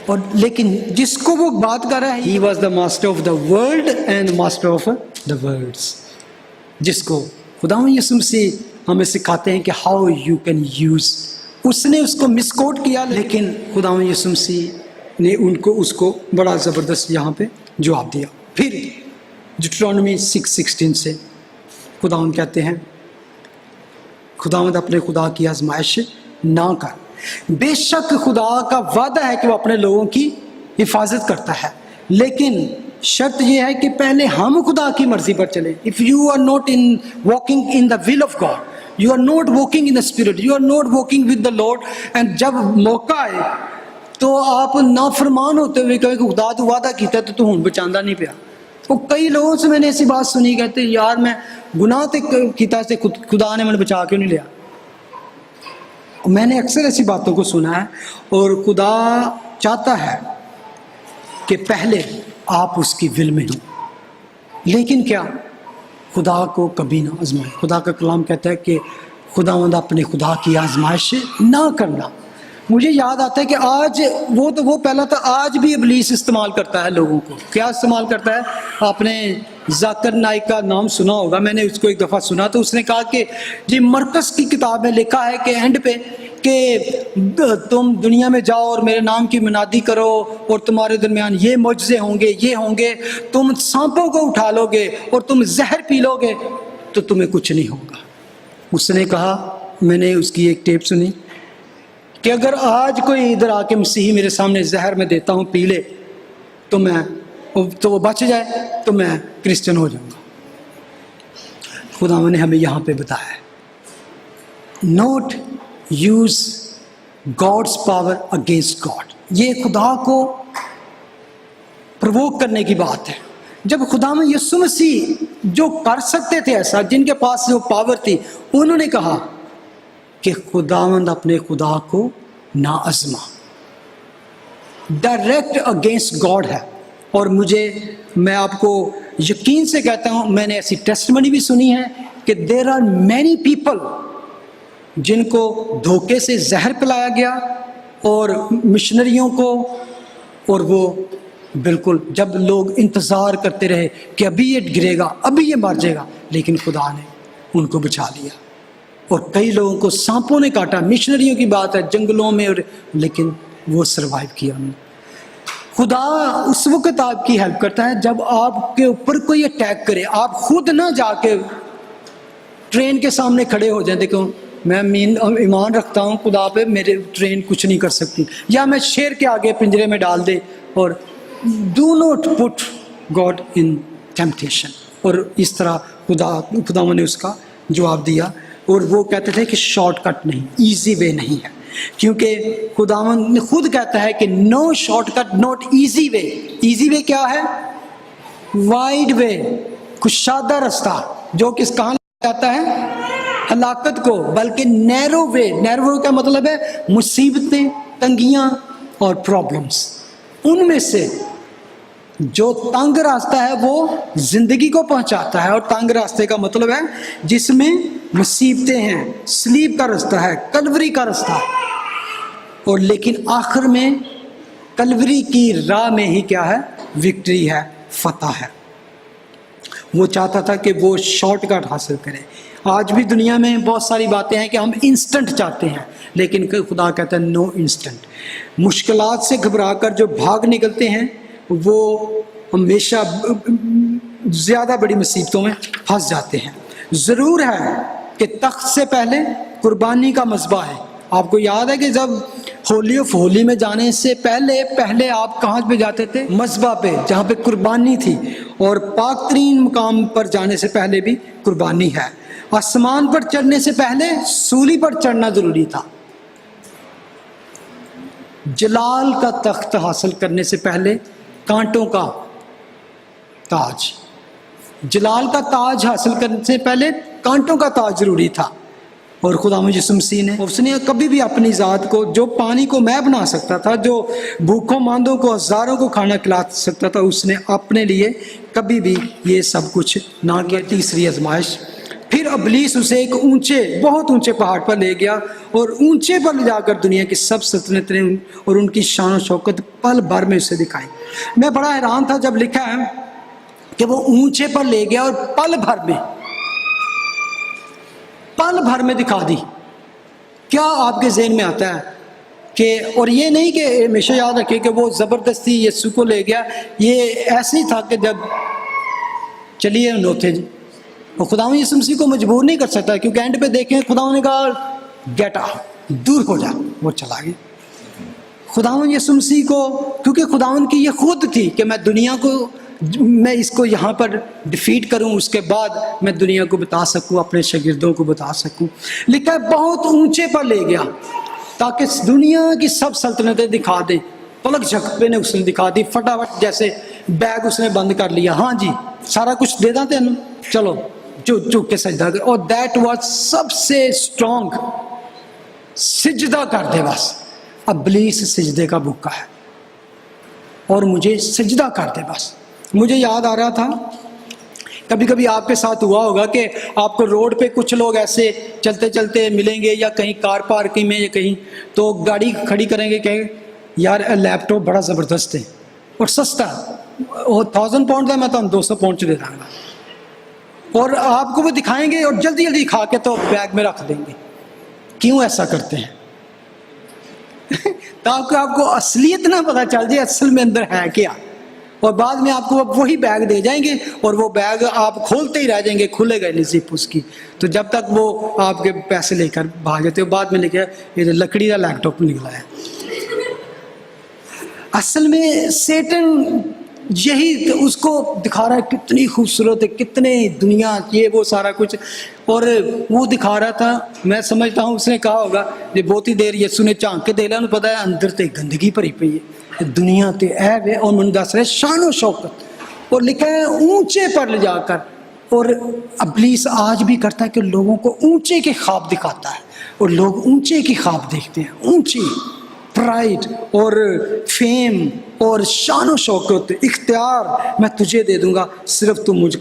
اور لیکن جس کو وہ بات کر رہا ہے، he was the master of the world and master of the words, جس کو خدا یسوع مسیح ہمیں سکھاتے ہیں کہ ہاؤ یو کین یوز. اس نے اس کو مس کوٹ کیا، لیکن خدا یسوع مسیح نے اس کو بڑا زبردست یہاں پہ جواب دیا. پھر ڈیوٹرانومی 6:16 سے خداوند کہتے ہیں، خداوند اپنے خدا کی آزمائش نہ کر. بے شک خدا کا وعدہ ہے کہ وہ اپنے لوگوں کی حفاظت کرتا ہے، لیکن شرط یہ ہے کہ پہلے ہم خدا کی مرضی پر چلیں. If you are not walking in the will of God, you are not walking in the spirit, you are not walking with the Lord, and جب موقع آئے تو آپ نافرمان ہوتے ہوئے کہیں کہ خدا تو وعدہ کیتا ہے تو ہن بچاندہ نہیں پیا. تو کئی لوگوں سے میں نے ایسی بات سنی، کہتے یار میں گناہ تے کیتا سے خدا نے مجھے بچا کیوں نہیں لیا. میں نے اکثر ایسی باتوں کو سنا ہے، اور خدا چاہتا ہے کہ پہلے آپ اس کی ول میں ہوں، لیکن کیا خدا کو کبھی نہ آزمائیں. خدا کا کلام کہتا ہے کہ خداوند اپنے خدا کی آزمائش نہ کرنا. مجھے یاد آتا ہے کہ آج وہ پہلا تھا، آج بھی ابلیس استعمال کرتا ہے لوگوں کو. کیا استعمال کرتا ہے؟ آپ نے ذاکر نائک کا نام سنا ہوگا، میں نے اس کو ایک دفعہ سنا تو اس نے کہا کہ جی مرکز کی کتاب میں لکھا ہے کہ اینڈ پہ کہ تم دنیا میں جاؤ اور میرے نام کی منادی کرو، اور تمہارے درمیان یہ معجزے ہوں گے، یہ ہوں گے، تم سانپوں کو اٹھا لو گے اور تم زہر پی لو گے تو تمہیں کچھ نہیں ہوگا. اس نے کہا، میں نے اس کی ایک ٹیپ سنی کہ اگر آج کوئی ادھر آ کے مسیحی میرے سامنے زہر میں دیتا ہوں پی لے تو وہ بچ جائے تو میں کرسچن ہو جاؤں گا. خدا نے ہمیں یہاں پہ بتایا ہے، not use God's power against God. یہ خدا کو پرووک کرنے کی بات ہے. جب خدا میں یسوع مسیح جو کر سکتے تھے ایسا، جن کے پاس جو پاور تھی، انہوں نے کہا کہ خداوند اپنے خدا کو نہ آزما. ڈائریکٹ اگینسٹ گاڈ ہے. اور میں آپ کو یقین سے کہتا ہوں، میں نے ایسی ٹیسٹمنی بھی سنی ہے کہ دیر آر مینی پیپل جن کو دھوکے سے زہر پلایا گیا اور مشنریوں کو، اور وہ بالکل جب لوگ انتظار کرتے رہے کہ ابھی یہ گرے گا، ابھی یہ مر جائے گا، لیکن خدا نے ان کو بچا لیا. اور کئی لوگوں کو سانپوں نے کاٹا، مشنریوں کی بات ہے جنگلوں میں، لیکن وہ سروائیو کیا انہوں نے. خدا اس وقت آپ کی ہیلپ کرتا ہے جب آپ کے اوپر کوئی اٹیک کرے. آپ خود نہ جا کے ٹرین کے سامنے کھڑے ہو جائیں، دیکھو میں ایمان رکھتا ہوں خدا پہ، میرے ٹرین کچھ نہیں کر سکتی، یا میں شیر کے آگے پنجرے میں ڈال دے. اور do not put God in temptation. اور اس طرح خدا نے اس کا جواب دیا. اور وہ کہتے تھے کہ شارٹ کٹ نہیں، ایزی وے نہیں ہے، کیونکہ خداوند نے خود کہتا ہے کہ no short cut, not easy way. Easy way کیا ہے؟ وائڈ وے، کشادہ رستہ، جو کہاں لے جاتا ہے؟ ہلاکت کو. بلکہ نیرو وے. نیرو وے کا مطلب ہے مصیبتیں، تنگیاں اور پرابلمس. ان میں سے جو تنگ راستہ ہے وہ زندگی کو پہنچاتا ہے، اور تنگ راستے کا مطلب ہے جس میں مصیبتیں ہیں، سلیب کا راستہ ہے، کلوری کا راستہ. اور لیکن آخر میں کلوری کی راہ میں ہی کیا ہے؟ وکٹری ہے، فتح ہے. وہ چاہتا تھا کہ وہ شارٹ کٹ حاصل کرے. آج بھی دنیا میں بہت ساری باتیں ہیں کہ ہم انسٹنٹ چاہتے ہیں، لیکن خدا کہتا ہے نو انسٹنٹ. مشکلات سے گھبرا کر جو بھاگ نکلتے ہیں وہ ہمیشہ زیادہ بڑی مصیبتوں میں پھنس جاتے ہیں. ضرور ہے کہ تخت سے پہلے قربانی کا مذبح ہے. آپ کو یاد ہے کہ جب ہولی میں جانے سے پہلے آپ کہاں پہ جاتے تھے؟ مذبح پہ، جہاں پہ قربانی تھی. اور پاک ترین مقام پر جانے سے پہلے بھی قربانی ہے. آسمان پر چڑھنے سے پہلے سولی پر چڑھنا ضروری تھا. جلال کا تخت حاصل کرنے سے پہلے کانٹوں کا تاج، جلال کا تاج حاصل کرنے سے پہلے کانٹوں کا تاج ضروری تھا. اور خدا یسوع مسیح نے اس نے کبھی بھی اپنی ذات کو، جو پانی کو میں بنا سکتا تھا، جو بھوکوں ماندوں کو ہزاروں کو کھانا کھلا سکتا تھا، اس نے اپنے لیے کبھی بھی یہ سب کچھ نہ کیا. تیسری آزمائش، پھر ابلیس اسے ایک بہت اونچے پہاڑ پر لے گیا اور اونچے پر لے جا کر دنیا کی سب سلطنتیں اور ان کی شان و شوکت پل بھر میں اسے دکھائی. میں بڑا حیران تھا جب لکھا ہے کہ وہ اونچے پر لے گیا اور پل بھر میں دکھا دی. کیا آپ کے ذہن میں آتا ہے کہ، اور یہ نہیں کہ ہمیشہ یاد رکھے کہ وہ زبردستی یسوع کو لے گیا، یہ ایسے ہی تھا کہ جب چلیے نوتھے جی، اور خداوند یسوع مسیح کو مجبور نہیں کر سکتا، کیونکہ اینڈ پہ دیکھیں خداوند نے کہا گیٹ آؤٹ، دور ہو جا، وہ چلا گیا. خداوند یسوع مسیح کو، کیونکہ خداوند کی یہ خود تھی کہ میں اس کو یہاں پر ڈیفیٹ کروں، اس کے بعد میں دنیا کو بتا سکوں، اپنے شاگردوں کو بتا سکوں. لکھا ہے بہت اونچے پر لے گیا تاکہ دنیا کی سب سلطنتیں دکھا دیں. پلک جھپکتے نے اس نے دکھا دی، فٹافٹ جیسے بیگ اس نے بند کر لیا. ہاں جی سارا کچھ دے دیں تین، چلو چک کے سجدہ کر. اور دیٹ واز سب سے اسٹرانگ، سجدہ کر دے بس. ابلیس سجدے کا بھوکا ہے اور مجھے سجدہ کر دے بس. مجھے یاد آ رہا تھا، کبھی کبھی آپ کے ساتھ ہوا ہوگا کہ آپ کو روڈ پہ کچھ لوگ ایسے چلتے چلتے ملیں گے، یا کہیں کار پارکنگ میں یا کہیں، تو گاڑی کھڑی کریں گے کہ یار لیپ ٹاپ بڑا زبردست ہے اور سستا، اور 1000 پاؤنڈ کا میں تو 200 پاؤنڈ دے دوں گا. اور آپ کو وہ دکھائیں گے اور جلدی جلدی کھا کے تو بیگ میں رکھ دیں گے. کیوں ایسا کرتے ہیں؟ تاکہ آپ کو اصلیت نہ پتہ چل جائے اصل میں اندر ہے کیا، اور بعد میں آپ کو وہی بیگ دے جائیں گے اور وہ بیگ آپ کھولتے ہی رہ جائیں گے، کھلے گا نہیں زپ اس کی. تو جب تک وہ آپ کے پیسے لے کر بھاگ جاتے ہو، بعد میں لے کے یہ لکڑی کا لیپ ٹاپ نکلا ہے. اصل میں سیٹن یہی اس کو دکھا رہا ہے کتنی خوبصورت ہے، کتنے دنیا، یہ وہ سارا کچھ، اور وہ دکھا رہا تھا. میں سمجھتا ہوں اس نے کہا ہوگا کہ بہت ہی دیر یسوع نے جھانک کے دیکھا، انہیں پتا ہے اندر تے گندگی بھری پئی ہے، دنیا تے عیب ہے، اور من دس رہے شان و شوکت. اور لکھا ہے اونچے پر لے جا کر. اور ابلیس آج بھی کرتا ہے کہ لوگوں کو اونچے کے خواب دکھاتا ہے، اور لوگ اونچے کی خواب دیکھتے ہیں، اونچی پرائڈ اور فیم اور شان و شوکت، اختیار میں تجھے دے دوں گا، صرف تو مجھ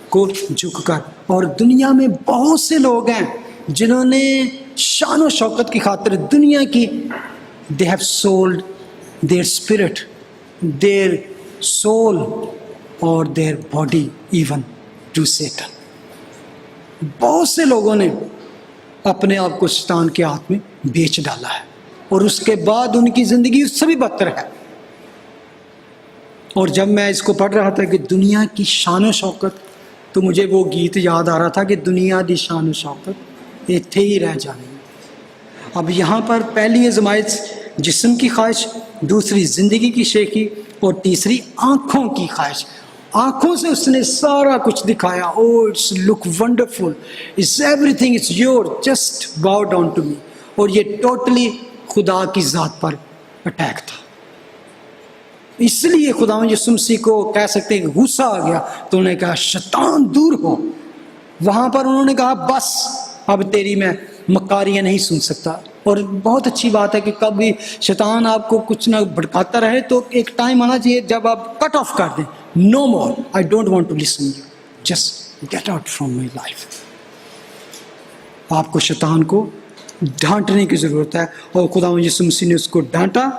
کو جھک کر. اور دنیا میں بہت سے لوگ ہیں جنہوں نے شان و شوکت کی خاطر دنیا کی they have sold their spirit, their soul اور their body even to Satan. بہت سے لوگوں نے اپنے آپ کو شیطان کے ہاتھ میں بیچ ڈالا ہے، اور اس کے بعد ان کی زندگی اس سے بھی بدتر ہے. اور جب میں اس کو پڑھ رہا تھا کہ دنیا کی شان و شوکت، تو مجھے وہ گیت یاد آ رہا تھا کہ دنیا دی شان و شوکت ایتھے ہی رہ جانی. اب یہاں پر پہلی آزمائش جسم کی خواہش، دوسری زندگی کی شیخی، اور تیسری آنکھوں کی خواہش. آنکھوں سے اس نے سارا کچھ دکھایا. Oh it's look wonderful, it's everything is your, just bow down to me. اور یہ ٹوٹلی خدا کی ذات پر اٹیک تھا. اس لیے خداوند یسوع مسیح کو کہہ سکتے ہیں کہ غصہ آ گیا، تو انہوں نے کہا شیطان دور ہو. وہاں پر انہوں نے کہا بس اب تیری میں مکاریاں نہیں سن سکتا. اور بہت اچھی بات ہے کہ کبھی شیطان آپ کو کچھ نہ بھڑکاتا رہے تو ایک ٹائم آنا چاہیے جب آپ کٹ آف کر دیں. No more, I don't want to listen you, just get out from my life. آپ کو شیطان کو ڈانٹنے کی ضرورت ہے، اور خداوند یسوع مسیح نے اس کو ڈانٹا.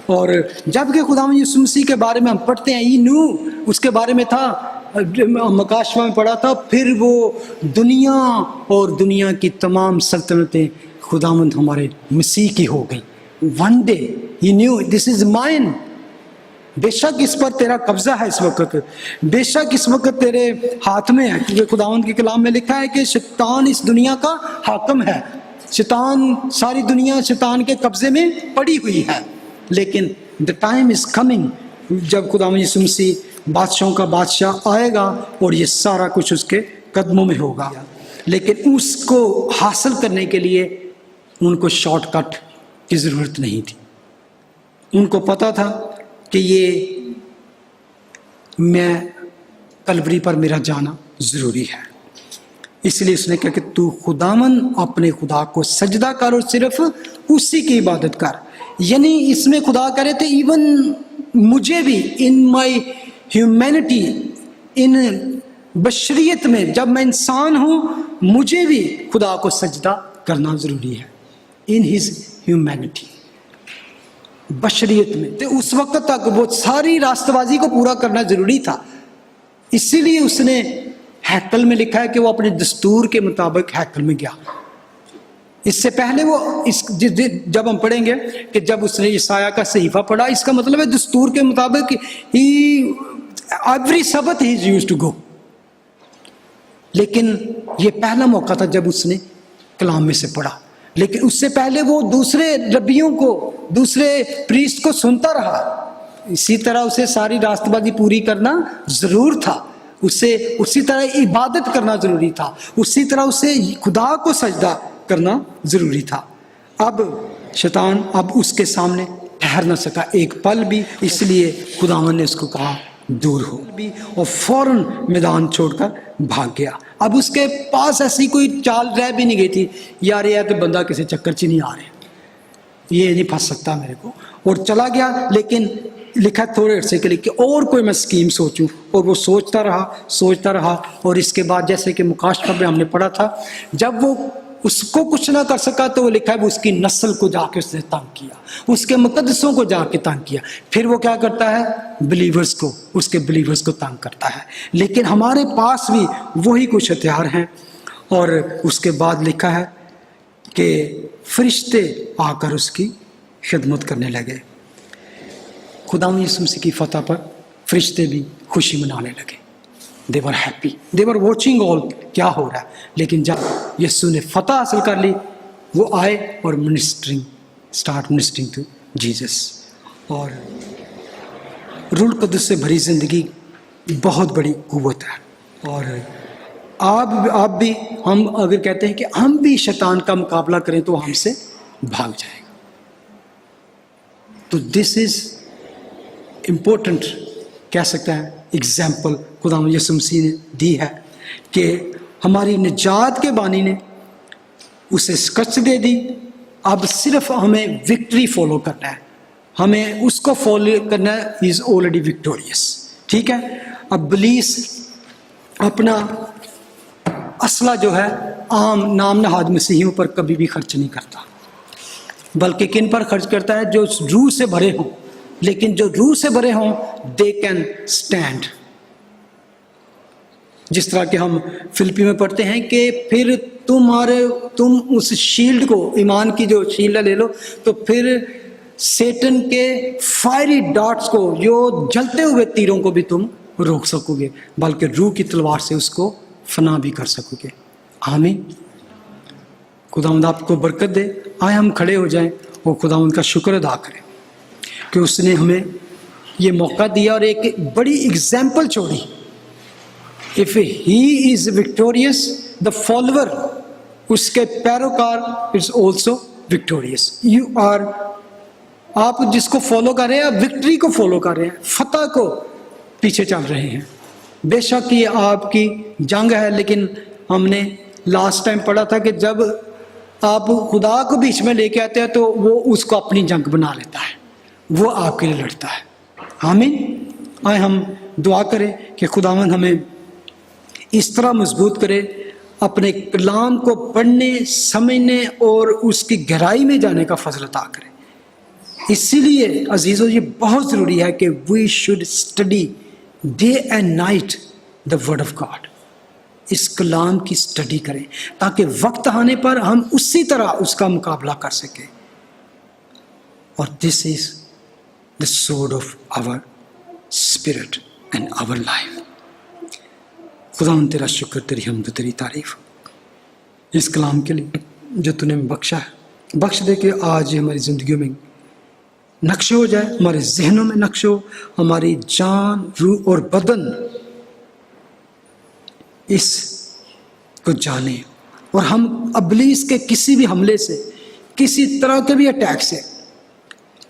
اور جب کہ خداوند یسوع مسیح کے بارے میں ہم پڑھتے ہیں، ہی نو، اس کے بارے میں تھا مکاشفہ میں پڑھا تھا، پھر وہ دنیا اور دنیا کی تمام سلطنتیں خداوند ہمارے مسیح کی ہو گئی. One day he new this is mine. بے شک اس پر تیرا قبضہ ہے اس وقت، بے شک اس وقت تیرے ہاتھ میں ہے، کیونکہ خداوند کے کلام میں لکھا ہے کہ شیطان اس دنیا کا حاکم ہے، شیطان، ساری دنیا شیطان کے قبضے میں پڑی ہوئی ہے. لیکن دا ٹائم از کمنگ جب خداوند یسوع مسیح بادشاہوں کا بادشاہ آئے گا اور یہ سارا کچھ اس کے قدموں میں ہوگا. لیکن اس کو حاصل کرنے کے لیے ان کو شارٹ کٹ کی ضرورت نہیں تھی. ان کو پتہ تھا کہ یہ میں کلوری پر میرا جانا ضروری ہے. اس لیے اس نے کہا کہ تو خداوند اپنے خدا کو سجدہ کر اور صرف اسی کی عبادت کر. یعنی اس میں خدا کہہ رہے تھے ایون مجھے بھی ان مائی ہیومینٹی، ان بشریت میں جب میں انسان ہوں مجھے بھی خدا کو سجدہ کرنا ضروری ہے. ان ہز ہیومینٹی، بشریت میں. تو اس وقت تک وہ ساری راست بازی کو پورا کرنا ضروری تھا. اسی لیے اس نے ہیکل میں لکھا ہے کہ وہ اپنے دستور کے مطابق ہیکل میں گیا. اس سے پہلے وہ جب ہم پڑھیں گے کہ جب اس نے یسایہ کا صحیفہ پڑھا، اس کا مطلب ہے دستور کے مطابق ایوری سبت ہی یوزڈ ٹو گو. لیکن یہ پہلا موقع تھا جب اس نے کلام میں سے پڑھا. لیکن اس سے پہلے وہ دوسرے ربیوں کو، دوسرے پریسٹ کو سنتا رہا. اسی طرح اسے ساری راست بازی پوری کرنا ضرور تھا، اسے اسی طرح عبادت کرنا ضروری تھا، اسی طرح اسے خدا کو سجدہ کرنا ضروری تھا. اب شیطان اب اس کے سامنے ٹھہر نہ سکا ایک پل بھی، اس لیے خداوند نے اس کو کہا دور ہو بھی، اور فوراً میدان چھوڑ کر بھاگ گیا. اب اس کے پاس ایسی کوئی چال رہ بھی نہیں گئی تھی، یار یہ ہے کہ بندہ کسی چکر چ نہیں آ رہے، یہ نہیں پھنس سکتا میرے کو، اور چلا گیا. لیکن لکھا تھوڑے عرصے کے لیے کہ اور کوئی میں سکیم سوچوں، اور وہ سوچتا رہا. اور اس کے بعد جیسے کہ مکاشفہ میں ہم نے پڑھا تھا، جب وہ اس کو کچھ نہ کر سکا تو وہ لکھا ہے وہ اس کی نسل کو جا کے اس نے تنگ کیا، اس کے مقدسوں کو جا کے تنگ کیا. پھر وہ کیا کرتا ہے؟ بلیورز کو، اس کے بلیورز کو تنگ کرتا ہے. لیکن ہمارے پاس بھی وہی کچھ ہتھیار ہیں. اور اس کے بعد لکھا ہے کہ فرشتے آ کر اس کی خدمت کرنے لگے. خداوند یسوع مسیح کی فتح پر فرشتے بھی خوشی منانے لگے. they were happy, they were watching all کیا ہو رہا ہے. لیکن جب یسوع نے فتح حاصل کر لی، وہ آئے اور start ministering to Jesus. اور روح القدس سے بھری زندگی بہت بڑی قوت ہے. اور آپ بھی، ہم اگر کہتے ہیں کہ ہم بھی شیطان کا مقابلہ کریں تو ہم سے بھاگ جائے گا. تو دس از امپورٹنٹ، کہہ سکتا ہے ایگزامپل خداوند یسوع مسیح نے دی ہے کہ ہماری نجات کے بانی نے اسے شکست دے دی. اب صرف ہمیں وکٹری فالو کرنا ہے، ہمیں اس کو فالو کرنا ہے. ہی از آلریڈی وکٹوریس. ٹھیک ہے. اب ابلیس اپنا اسلحہ جو ہے عام نام نہاد مسیحیوں پر کبھی بھی خرچ نہیں کرتا، بلکہ کن پر خرچ کرتا ہے؟ جو روح سے بھرے ہوں. لیکن جو روح سے بھرے ہوں دے کین اسٹینڈ. جس طرح کہ ہم فلپی میں پڑھتے ہیں کہ پھر تم اس شیلڈ کو، ایمان کی جو شیلڈ لے لو، تو پھر سیٹن کے فائری ڈاٹس کو، جو جلتے ہوئے تیروں کو بھی تم روک سکو گے، بلکہ روح کی تلوار سے اس کو فنا بھی کر سکو گے. آمین. خداوند آپ کو برکت دے. آئے ہم کھڑے ہو جائیں اور خداوند کا شکر ادا کریں کہ اس نے ہمیں یہ موقع دیا اور ایک بڑی اگزامپل چھوڑی. If he is victorious, the follower, اس کے پیروکار is also victorious. You are، آپ جس کو فالو کر رہے ہیں، آپ وکٹری کو فالو کر رہے ہیں، فتح کو پیچھے چل رہے ہیں. بے شک یہ آپ کی جنگ ہے، لیکن ہم نے لاسٹ ٹائم پڑھا تھا کہ جب آپ خدا کو بیچ میں لے کے آتے ہیں تو وہ اس کو اپنی جنگ بنا لیتا ہے، وہ آپ کے لیے لڑتا ہے. آمین. آئے ہم دعا کریں کہ خداوند ہمیں اس طرح مضبوط کرے، اپنے کلام کو پڑھنے، سمجھنے اور اس کی گہرائی میں جانے کا فضل عطا کرے. اسی لیے عزیزو یہ بہت ضروری ہے کہ we should study day and night the word of God. اس کلام کی اسٹڈی کریں تاکہ وقت آنے پر ہم اسی طرح اس کا مقابلہ کر سکیں. اور دس از the sword of our spirit and our life. خدا تیرا شکر، تیری حمد و تیری تعریف اس کلام کے لیے جو تو نے بخشا ہے. بخش دے کہ آج ہماری زندگیوں میں نقش ہو جائے، ہمارے ذہنوں میں نقش ہو، ہماری جان، روح اور بدن اس کو جانے، اور ہم ابلیس کے کسی بھی حملے سے، کسی طرح کے بھی اٹیک سے،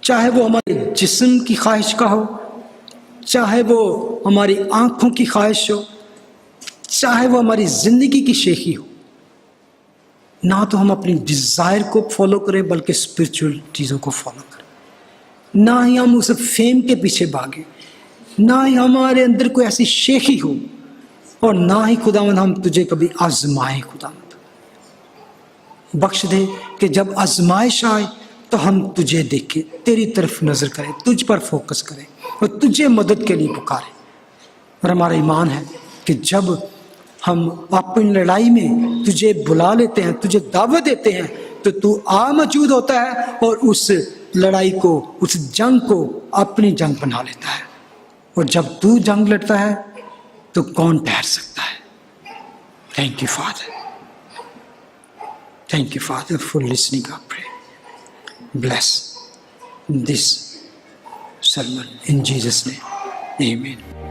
چاہے وہ ہمارے جسم کی خواہش کا ہو، چاہے وہ ہماری آنکھوں کی خواہش ہو، چاہے وہ ہماری زندگی کی شیخی ہو، نہ تو ہم اپنی ڈیزائر کو فالو کریں بلکہ اسپرچول چیزوں کو فالو کریں. نہ ہی ہم اس فیم کے پیچھے بھاگیں، نہ ہی ہمارے اندر کوئی ایسی شیخی ہو، اور نہ ہی خداوند ہم تجھے کبھی آزمائیں. خداوند بخش دے کہ جب آزمائش آئے تو ہم تجھے دیکھیں، تیری طرف نظر کریں، تجھ پر فوکس کریں اور تجھے مدد کے لیے پکاریں. اور ہمارا ایمان ہے کہ جب ہم اپنی لڑائی میں تجھے بلا لیتے ہیں، تجھے دعوت دیتے ہیں، تو آ موجود ہوتا ہے اور اس لڑائی کو، اس جنگ کو اپنی جنگ بنا لیتا ہے. اور جب تو جنگ لڑتا ہے تو کون ٹھہر سکتا ہے؟ Thank you father, thank you father for listening our prayer. Bless this sermon in Jesus' name. Amen.